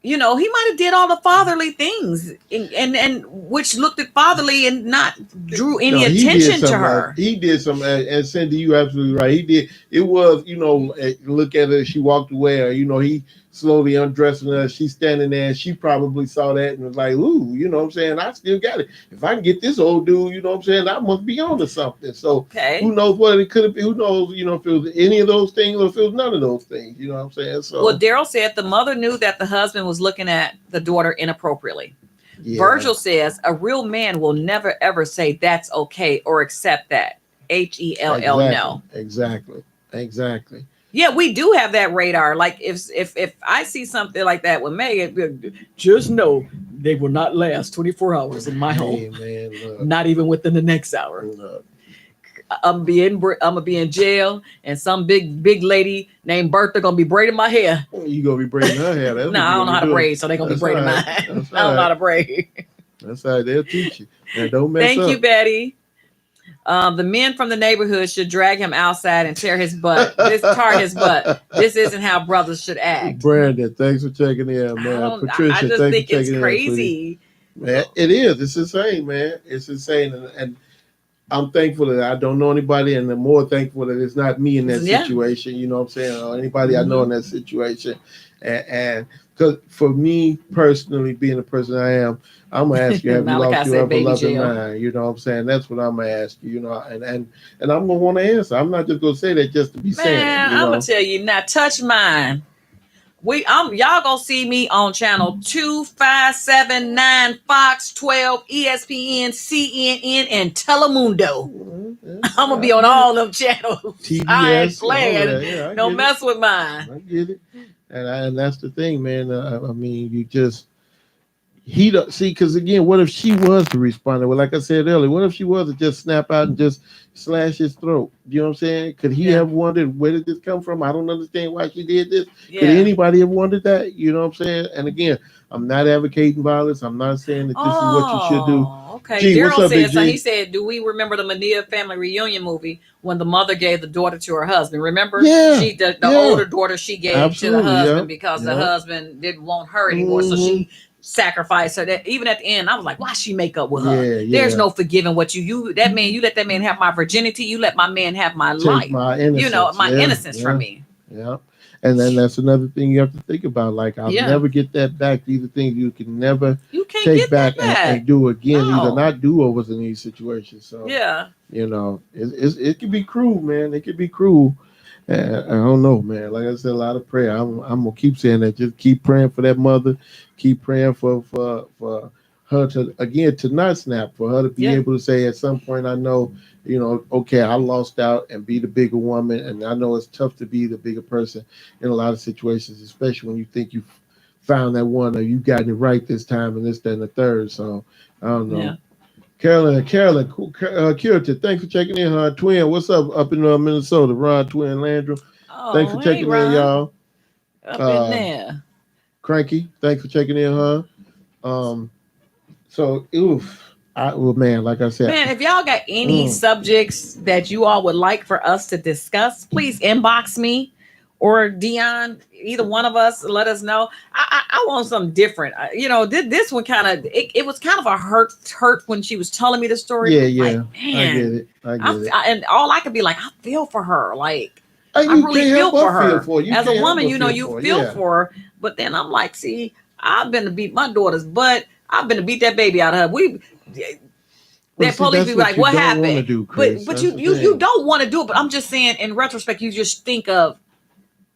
he might have did all the fatherly things and which looked at fatherly and not drew any attention to her. He did some, and Cindy, you absolutely right. He did. It was, look at her. She walked away, or, he slowly undressing her. She's standing there, and she probably saw that and was like, ooh, you know what I'm saying? I still got it. If I can get this old dude, you know what I'm saying? I must be on to something. So who knows what it could have been? Who knows, if it was any of those things or if it was none of those things, you know what I'm saying? So, well, Daryl said the mother knew that the husband was looking at the daughter inappropriately. Yeah. Virgil says a real man will never ever say that's okay or accept that. HELL no. Exactly. Yeah, we do have that radar. Like if I see something like that with Megan, just know they will not last 24 hours in my home. Man, look. Not even within the next hour. Look. I'm gonna be in jail, and some big lady named Bertha gonna be braiding my hair. You gonna be braiding her hair? No, I don't know how to braid, so they gonna be braiding mine. I don't know how to braid. That's how they'll teach you. And don't mess up. Thank you, Betty. The men from the neighborhood should drag him outside and tar his butt. This isn't how brothers should act. Brandon, thanks for checking in, man. Patricia, I just thanks think for it's checking crazy. in, man. It is. It's insane, man. It's insane, and I'm thankful that I don't know anybody, and I'm more thankful that it's not me in that situation. You know what I'm saying? Or anybody I know in that situation, and because for me personally, being the person I am, I'm gonna ask you, have you lost your ever-loving mind? You know what I'm saying? That's what I'm gonna ask you. You know, and I'm gonna want to answer. I'm not just gonna say that just to be saying. Man, I'm gonna tell you now. Touch mine. Y'all gonna see me on channel 2579, Fox 12, ESPN, CNN, and Telemundo. I'm gonna be on all them channels. TBS, I ain't playing. Don't mess with mine. I get it, and that's the thing, man. I mean, you just because again, what if she was to respond? Well, like I said earlier, what if she was to just snap out and just slash his throat? You know what I'm saying? Could he have wondered, where did this come from? I don't understand why she did this. Yeah. Could anybody have wondered that? You know what I'm saying? And again, I'm not advocating violence. I'm not saying that this is what you should do. Okay. Daryl said, so he said, do we remember the Medea family reunion movie when the mother gave the daughter to her husband? Remember? Yeah. The older daughter she gave to the husband because the husband didn't want her anymore. So she sacrifice her. That even at the end, I was like, why she make up with her? There's no forgiving what you let that man have my virginity. You let my man have my life. My innocence, my innocence from me. Yeah. And then that's another thing you have to think about. Like, I'll never get that back. These are things you can never take back and do again. No. These are not do-overs in these situations. So you know, it can be cruel, man. It can be cruel. I don't know, man. Like I said, a lot of prayer. I'm gonna keep saying that. Just keep praying for that mother. Keep praying for her to not snap. For her to be able to say at some point, I know, you know, okay, I lost out and be the bigger woman, and I know it's tough to be the bigger person in a lot of situations, especially when you think you found that one or you got it right this time and this, that, and the third. So I don't know. Yeah. Carolyn, Curita, thanks for checking in. Her twin, what's up in Minnesota? Ron, twin, Landrum. Thanks for checking in, y'all. Up in there. Cranky, thanks for checking in, huh? Man, like I said, man, if y'all got any subjects that you all would like for us to discuss, please inbox me or Dion, either one of us. Let us know. I want something different. You know, this one kind of it was kind of a hurt when she was telling me the story. Yeah. Like, man, I get it. And all I could be like, I feel for her. Like, I really feel for her. As a woman, you know, you feel for her. But then I'm like, see, I've been to beat my daughter's butt. I've been to beat that baby out of her. That police be like, what happened? But you don't want to do it. But I'm just saying, in retrospect, you just think of,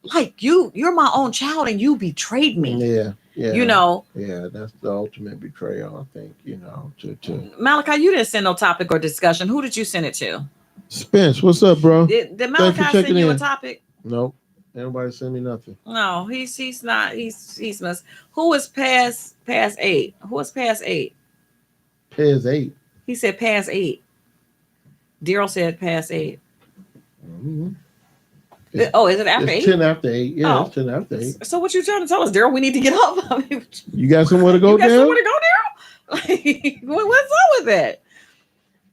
like, you're my own child and you betrayed me. Yeah. You know. Yeah, that's the ultimate betrayal, I think, you know. Malachi, you didn't send no topic or discussion. Who did you send it to? Spence, what's up, bro? Did Malachi send you a topic? Nope. Nobody send me nothing. No, he's not. He's must. Who is past 8? Who is past 8? Past 8. He said past 8. Daryl said past 8. Mm-hmm. Oh, is it after 8? 10 after 8. Yeah, it's 10 after 8. So what you trying to tell us, Daryl? We need to get up. I mean, you got somewhere to go, Daryl? Somewhere to go, Daryl? What's up with that?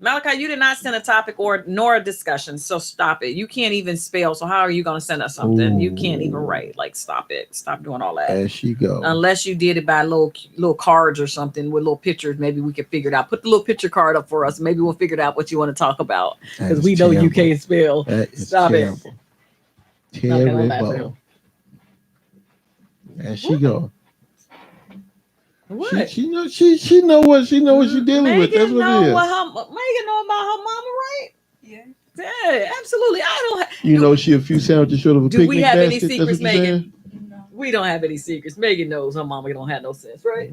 Malachi, you did not send a topic nor a discussion, so stop it. You can't even spell, so how are you going to send us something? Ooh. You can't even write. Like, stop it. Stop doing all that. There she go. Unless you did it by little cards or something with little pictures, maybe we could figure it out. Put the little picture card up for us. Maybe we'll figure it out what you want to talk about, because we know you can't spell. Stop terrible. It. Terrible. There she go. What? She know what she's dealing with. That's what it is. Megan know about her mama, right? Yeah, absolutely. You know she a few sandwiches short of a picnic basket. Do we have any secrets, Megan? No. We don't have any secrets. Megan knows her mama don't have no sense, right?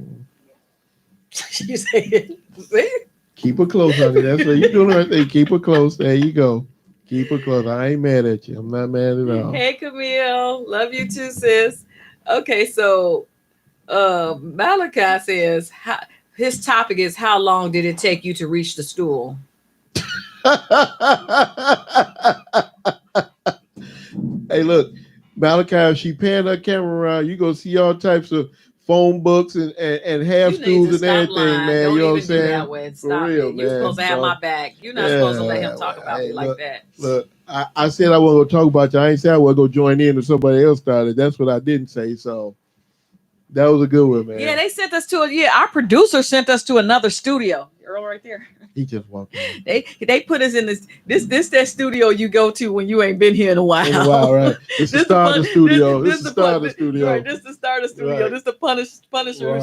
She said, see? Keep her close, honey. That's what you're doing right there. Keep her close. There you go. Keep her close. I ain't mad at you. I'm not mad at all. Hey, Camille. Love you too, sis. Okay, so Malachi says his topic is, how long did it take you to reach the stool? Hey, look, Malachi, if she pan her camera around, you gonna see all types of phone books and half You need schools to and stop everything, lying. man. Don't You know what I'm even do that saying? way. For Stop real, it. You're man. supposed to have So, my back. You're not supposed to let him yeah, talk about hey, me like that. Look, I said I wasn't gonna talk about you. I ain't said I wasn't gonna join in if somebody else started. That's what I didn't say. So that was a good one, man. Yeah, they sent us to our producer sent us to another studio. Earl right there. He just walked in. They put us in this that studio you go to when you ain't been here in a while. In a while, right? This is the starter studio. This is the starter studio. Right, this is the starter studio. Right. This is the Punisher Right.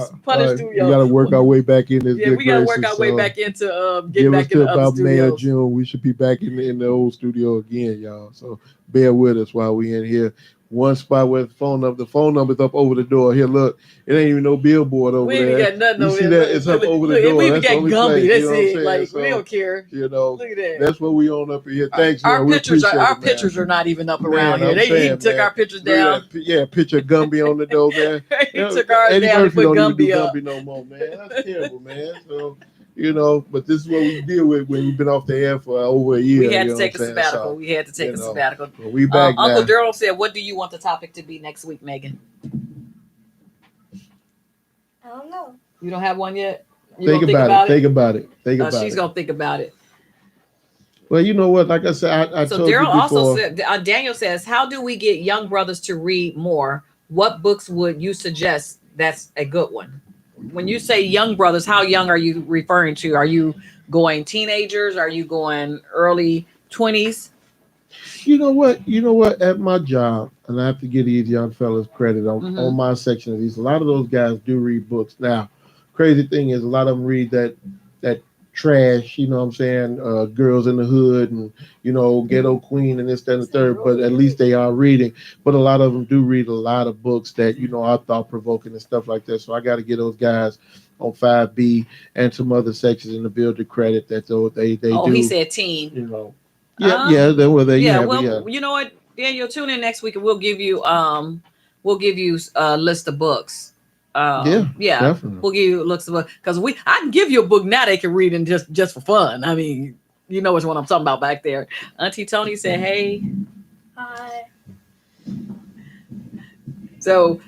studio. We got to work our way back in this. Yeah, we got to work our way back into give getting us back in the about other May or studios. June. We should be back in the old studio again, y'all. So bear with us while we in here. One spot where the phone number's up over the door. Here, look, it ain't even no billboard over We there. ain't got nothing You over see there. that? It's up over the door. We even That's the got only Gumby. place. That's You know what I'm it. saying? Like So, we don't care. you know, Look at that. that's what we on up here. Thanks, Our man. pictures We our appreciate it, pictures man. are not even up Man, around here. I'm They saying, even took man. our pictures Look at down. that. Yeah, picture Gumby on the door, man. He took ours Eddie down and Murphy put don't even do Gumby up. Gumby no more, man. That's terrible, man. So, you know, but this is what we deal with when we've been off the air for over a year. We had you to know take what a I'm saying? sabbatical. So, We had to take you a know, sabbatical. well, we back now. Uncle Daryl said, "What do you want the topic to be next week, Megan?" I don't know. You don't have one yet? Think about it. Think about it. She's gonna think about it. Well, you know what? Like I said, I So told you Daryl before. also said, Daniel says, "How do we get young brothers to read more? What books would you suggest? That's a good one." When you say young brothers, how young are you referring to? Are you going teenagers? Are you going early 20s? You know what? At my job, and I have to give these young fellas credit on my section of these. A lot of those guys do read books. Now, crazy thing is, a lot of them read that trash. You know what I'm saying? Girls in the Hood and Ghetto Queen and this, that, and the third. But at least they are reading. But a lot of them do read a lot of books that are thought provoking and stuff like that. So I got to give those guys on 5B and some other sections in the build the credit that they do. Oh, he said teen. Yeah. Then well, there you have it. Yeah. You know what, Daniel, tune in next week and we'll give you a list of books. Definitely. We'll give you looks of books because I can give you a book now they can read and just for fun. I mean, you know which one I'm talking about back there. Auntie Tony said, "Hey." Hi. So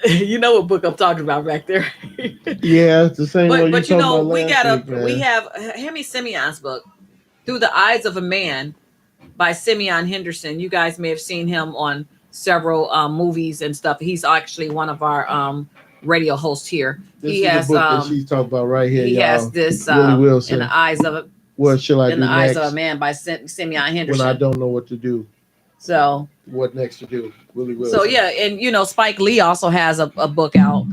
you know what book I'm talking about back there. Yeah, it's the same one. But we have Hemi Simeon's book, Through the Eyes of a Man by Simeon Henderson. You guys may have seen him on several movies and stuff. He's actually one of our radio hosts here. He has the book that she's talking about right here. He has this Willie Wilson. In the Eyes of a What shall I do next? Eyes of a Man by Simeon Henderson. When I don't know what to do. So what next to do? Willie Wilson. So yeah, and Spike Lee also has a book out.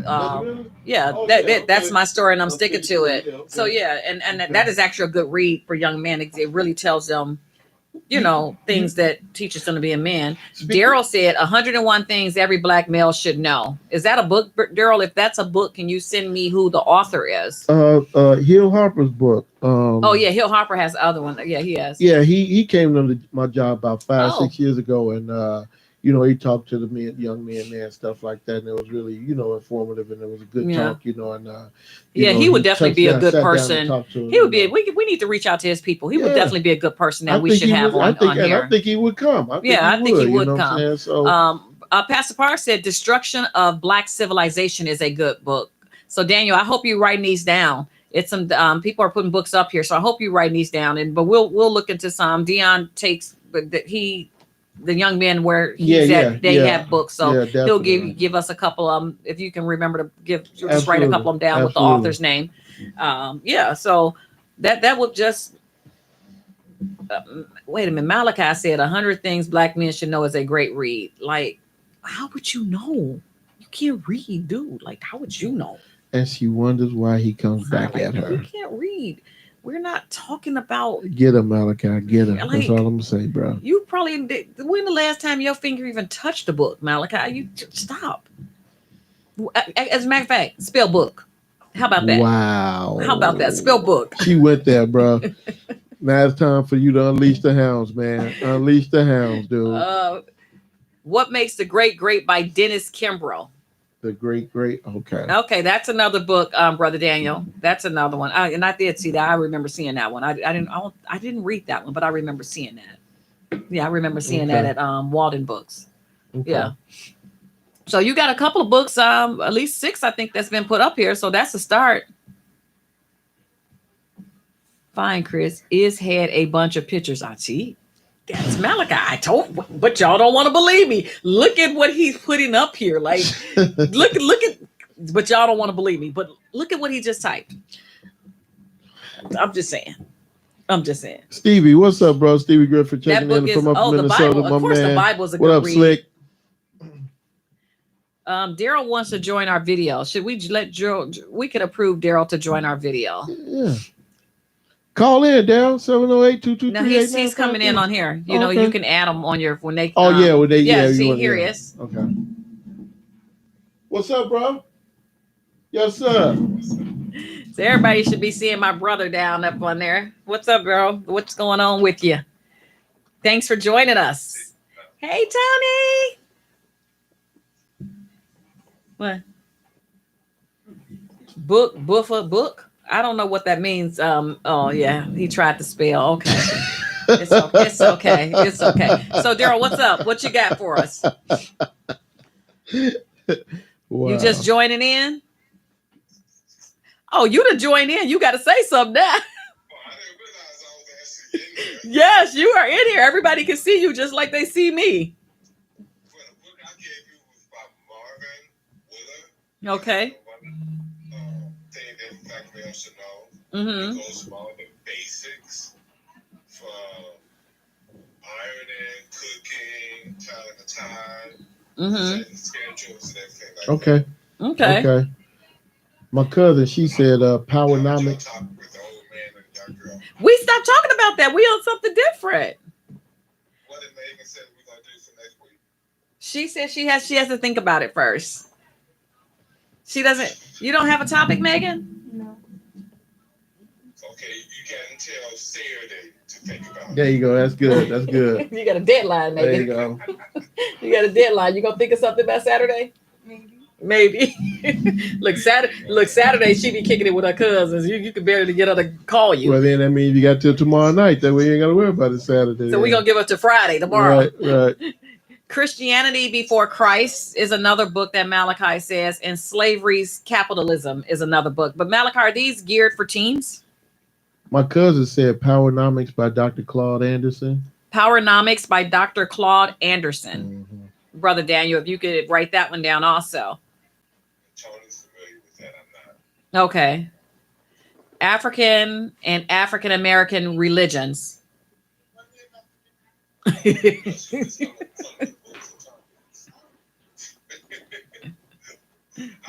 That's my story, and I'm sticking to it. Yeah, okay. So yeah, and that is actually a good read for young men. It really tells them, things that teaches them to be a man. Daryl said 101 things every black male should know. Is that a book, Daryl? If that's a book, can you send me who the author is? Hill Harper's book. Hill Harper has the other one. Yeah, he has. Yeah, he came to my job about 6 years ago, and he talked to the young men there and stuff like that, and it was really informative, and it was a good talk, he would definitely be a good person. He would be. We need to reach out to his people. He would definitely be a good person that we should have on here. I think he would come. I think he would come. So, Pastor Parr said Destruction of Black Civilization is a good book. So Daniel, I hope you're writing these down. It's some people are putting books up here, so I hope you're writing these down. But we'll look into some. Dion takes, but the young men where he's at, they have books, so he'll give us a couple. If you can remember to just write a couple of them down with the author's name. So that would just. Wait a minute. Malachi said 100 things black men should know is a great read. Like, how would you know? You can't read, dude. Like, how would you know? And she wonders why he comes back at her. You can't read. We're not talking about. Get her, Malachi. Get her. That's all I'm gonna say, bro. You probably. When the last time your finger even touched the book, Malachi? You stop. As a matter of fact, spell book. How about that? Wow. How about that? Spell book. She went there, bro. Now it's time for you to unleash the hounds, man. Unleash the hounds, dude. What Makes the Great by Dennis Kimbrough. The Great. Okay. Okay, that's another book, Brother Daniel. That's another one. And I did see that. I remember seeing that one. I didn't read that one, but I remember seeing that. Yeah, I remember seeing that at Walden Books. Okay. Yeah. So you got a couple of books, at least 6, I think, that's been put up here. So that's a start. Fine, Chris. Is had a bunch of pictures. I see. That's Malachi. I told, but y'all don't want to believe me. Look at what he's putting up here. Like, look at, but y'all don't want to believe me. But look at what he just typed. I'm just saying. Stevie, what's up, bro? Stevie Griffith checking in from up in Minnesota. The Bible. Of course, the Bible's a good read. What up, read. Slick? Daryl wants to join our video. Should we let Daryl? We could approve Daryl to join our video. Yeah. Call in, Daryl, 708-223. No, he's coming in on here. You know, you can add them on your when they. Oh yeah, when they see, here he is. Okay. What's up, bro? Yes, sir. So everybody should be seeing my brother down up on there. What's up, bro? What's going on with you? Thanks for joining us. Hey, Tony. What? Book? I don't know what that means. Oh yeah, he tried to spell. Okay. It's okay. So Daryl, what's up? What you got for us? Wow. You just joining in? Oh, you to join in. You got to say something now. Yes, you are in here. Everybody can see you just like they see me. Okay. Mm-hmm. It goes from all the basics from ironing, cooking, telling the time, setting schedules, and everything like that. Okay. My cousin, she said, Powernomics. We stopped talking about that. We on something different. What did Megan say we're gonna do for next week? She said she has to think about it first. She doesn't. You don't have a topic, Megan? No. Okay, you can tell Saturday to think about it. There you go. That's good. You got a deadline, Megan. There you go. You got a deadline. You gonna think of something about Saturday? Maybe. Look, Saturday she be kicking it with her cousins. You can barely get her to call you. Well, then that means you got till tomorrow night. That way you ain't got to worry about it Saturday. So we're going to give it to Friday, tomorrow. Right. Christianity Before Christ is another book that Malachi says, and Slavery's Capitalism is another book. But Malachi, are these geared for teens? My cousin said Powernomics by Dr. Claude Anderson. Powernomics by Dr. Claude Anderson. Mm-hmm. Brother Daniel, if you could write that one down also. Tony's familiar with that. I'm not. Okay. African and African American religions.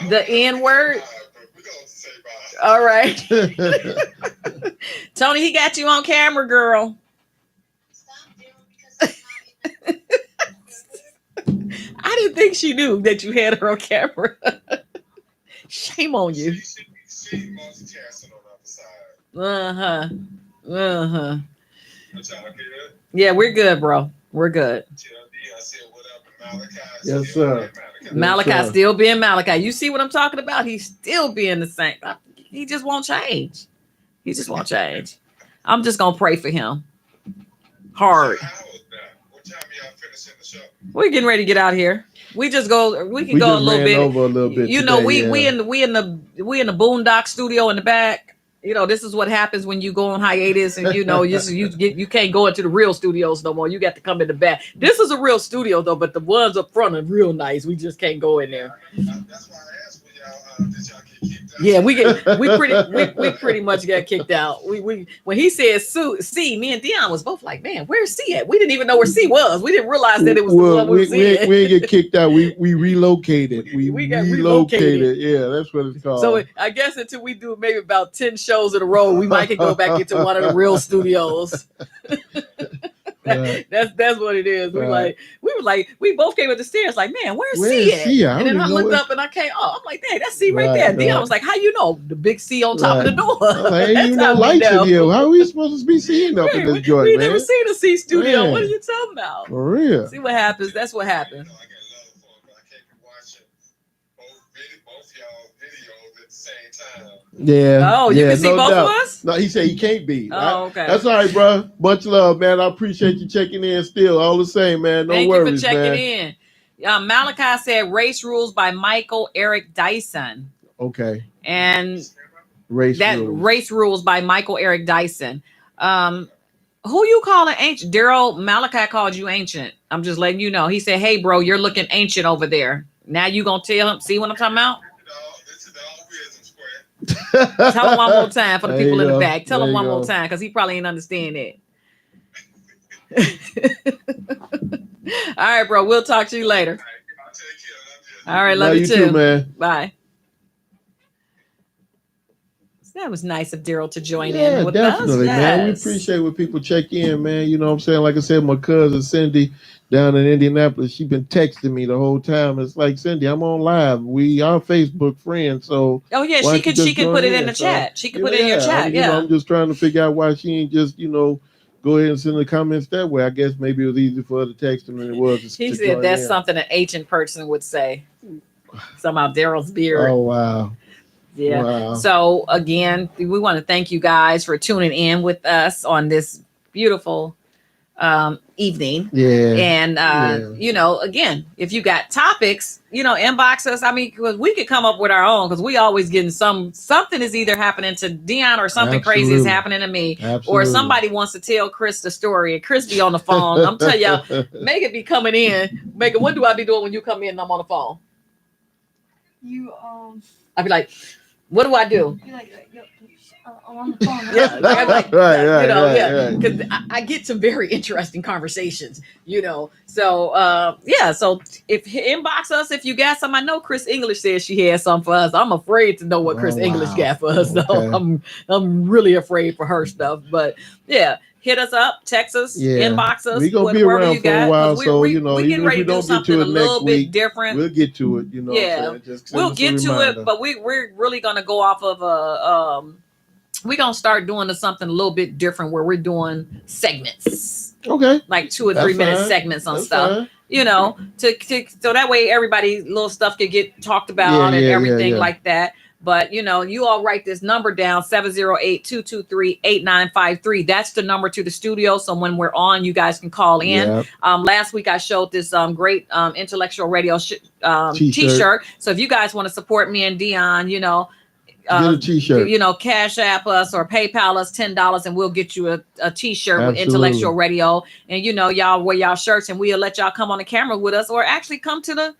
The N word. All right. Tony, he got you on camera, girl. I didn't think she knew that you had her on camera. Shame on you. She multitasking on the other side. Uh-huh. Y'all get it? Yeah, we're good, bro. We're good. I said, what up, Malachi? Yes, sir. Malachi still being Malachi. You see what I'm talking about? He's still being the same. He just won't change. I'm just going to pray for him. Hard. What time y'all finishing the show? We're getting ready to get out of here. We can go a little bit. Over a little bit. You know, we in the Boondock studio in the back. You know, this is what happens when you go on hiatus, and you know, you can't go into the real studios no more. You got to come in the back. This is a real studio though, but the ones up front are real nice. We just can't go in there. That's why I asked when y'all did y'all get kicked out? Yeah, we pretty much got kicked out. We when he said C, me and Dion was both like, man, where's C at? We didn't even know where C was. We didn't realize that it was the one we didn't get kicked out. We relocated. We got relocated. Yeah, that's what it's called. So I guess until we do maybe about 10 shows in a row, we might go back into one of the real studios. Right. That's what it is. Right. We both came up the stairs like, man, where's C at? And then I looked up and I came, I'm like, hey, that's C right there. Dion was like, how you know? The big C on top of the door. Like, ain't even no lights in here. How are we supposed to be seeing up in this joint, we man? never seen a C studio. Man. What are you talking about? For real. See what happens. That's what happens. I got love for it, but I can't be watching both y'all videos at the same time. Yeah. Oh, you can see both of us? No, he said he can't be. Oh, okay. That's all right, bro. Much love, man. I appreciate you checking in still. All the same, man. No Thank worries, you for checking man. in. Malachi said Race Rules by Michael Eric Dyson. Okay. And Race Rules by Michael Eric Dyson. Who you calling ancient? Daryl Malachi called you ancient. I'm just letting you know. He said, hey, bro, you're looking ancient over there. Now you going to tell him, see what I'm talking about? Tell him one more time for the people in the back. Tell him one more time because he probably ain't understand it. All right, bro. We'll talk to you later. All right, love you too, man. Bye. That was nice of Daryl to join in with definitely, us. Man. We appreciate when people check in, man. You know what I'm saying? Like I said, my cousin Cindy down in Indianapolis, she been texting me the whole time. It's like, Cindy, I'm on live. We are Facebook friends, so she could put it in the chat. She could put it in your chat. I'm just trying to figure out why she ain't just, go ahead and send the comments that way. I guess maybe it was easier for her to text him than it was. He said that's something an ancient person would say. Something about Daryl's beard. Oh wow. Yeah. Wow. So again, we want to thank you guys for tuning in with us on this beautiful evening. Yeah. And again, if you got topics, inbox us. I mean, because we could come up with our own, because we always getting something is either happening to Dion or something crazy is happening to me. Absolutely. Or somebody wants to tell Chris the story and Chris be on the phone. I'm telling y'all, Megan be coming in. Megan, what do I be doing when you come in and I'm on the phone? I'd be like, what do I do? You're like, yo, I'm on the phone. Right. Because I get some very interesting conversations, So, so if inbox us if you got some. I know Chris English says she has some for us. I'm afraid to know what Chris English got for us, though. I'm really afraid for her stuff. But yeah, hit us up, text us, inbox us. We're gonna be around for a while, so we're getting ready to do something a little bit different. We'll get to it. We'll get to it, but we're really gonna go off of we're gonna start doing something a little bit different where we're doing segments. Okay. Like 2 or 3 minute segments on stuff. Fine. So that way everybody little stuff could get talked about and everything like that. But, you all write this number down, 708-223-8953. That's the number to the studio. So when we're on, you guys can call in. Yep. Last week, I showed this great Intellectual Radio t-shirt. So if you guys want to support me and Dion, get a t-shirt. Cash App us or PayPal us $10 and we'll get you a t-shirt with Intellectual Radio. And, y'all wear y'all shirts and we'll let y'all come on the camera with us or actually come to the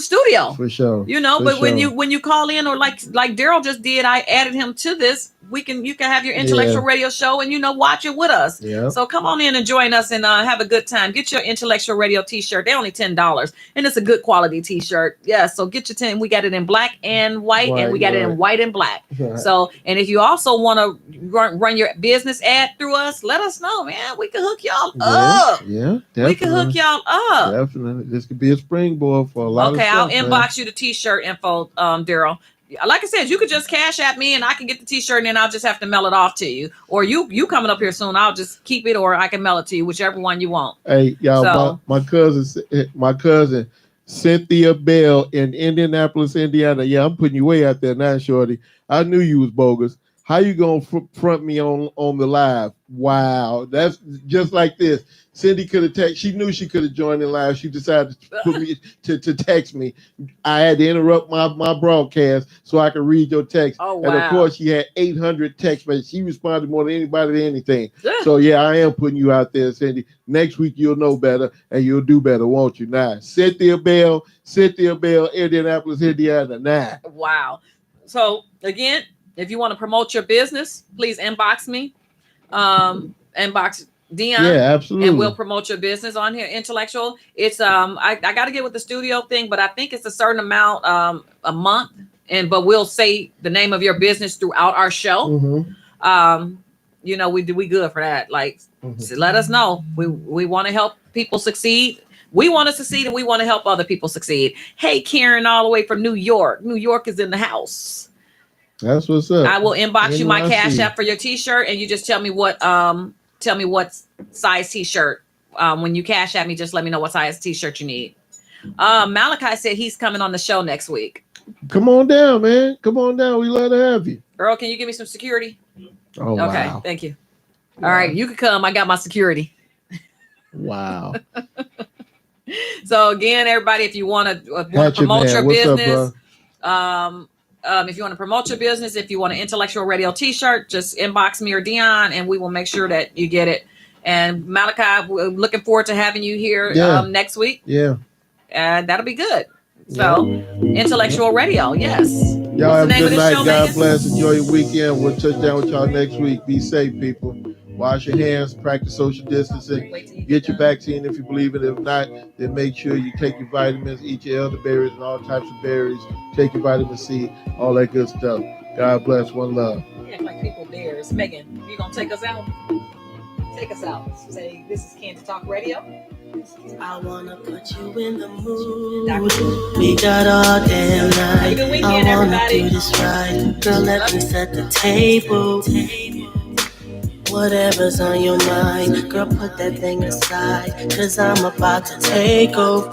studio for sure. When you call in or like Daryl just did, I added him to this. You can have your Intellectual Radio show and watch it with us. Yeah. So come on in and join us and have a good time. Get your Intellectual Radio t-shirt. They're only $10 and it's a good quality t-shirt. Yeah. So get your 10. We got it in black and white and we got it in white and black. Right. So and if you also want to run your business ad through us, let us know, man. We can hook y'all up. Yeah. Definitely. We can hook y'all up. Definitely. This could be a springboard for a lot of stuff. Okay, I'll inbox you the t-shirt info, Daryl. Like I said, you could just cash at me and I can get the t-shirt and then I'll just have to mail it off to you. Or you coming up here soon, I'll just keep it or I can mail it to you, whichever one you want. Hey, y'all, my cousin Cynthia Bell in Indianapolis, Indiana. Yeah, I'm putting you way out there now, shorty. I knew you was bogus. How you gonna front me on the live? Wow, that's just like this. Cindy could have texted. She knew she could have joined in live. She decided to put me to text me. I had to interrupt my broadcast so I could read your text. Oh, wow. And of course, she had 800 texts, but she responded more than anybody to anything. So yeah, I am putting you out there, Cindy. Next week you'll know better and you'll do better, won't you? Now, Cynthia Bell, Indianapolis, Indiana. Now. Wow. So again, if you want to promote your business, please inbox me. Inbox Dion. Yeah, absolutely. And we'll promote your business on here. Intellectual. It's I got to get with the studio thing, but I think it's a certain amount a month. But we'll say the name of your business throughout our show. Mm-hmm. We good for that. Like, so let us know. We want to help people succeed. We want to succeed and we want to help other people succeed. Hey, Karen, all the way from New York. New York is in the house. That's what's up. I will inbox you my cash app for your t-shirt and you just tell me what size t-shirt. When you cash at me, just let me know what size t-shirt you need. Malachi said he's coming on the show next week. Come on down, man. Come on down. We love to have you. Earl, can you give me some security? Oh, okay. Wow. Thank you. All right. You can come. I got my security. Wow. So again, everybody, if you want to promote your business, if you want to promote your business, if you want an Intellectual Radio T-shirt, just inbox me or Dion, and we will make sure that you get it. And Malachi, we're looking forward to having you here next week. Yeah, and that'll be good. So, Intellectual Radio, yes. Y'all have a good night. God bless. Enjoy your weekend. We'll touch down with y'all next week. Be safe, people. Wash your hands. Practice social distancing. Get your vaccine if you believe it. If not, then make sure you take your vitamins. Eat your elderberries and all types of berries. Take your vitamin C. All that good stuff. God bless. One love. You act like people bears. Megan, you gonna take us out? Take us out. Say, this is Candid Talk Radio. I wanna put you in the mood. We got all damn night. I wanna do this right. Girl, let me set the table. Whatever's on your mind, girl, put that thing aside. 'Cause I'm about to take over.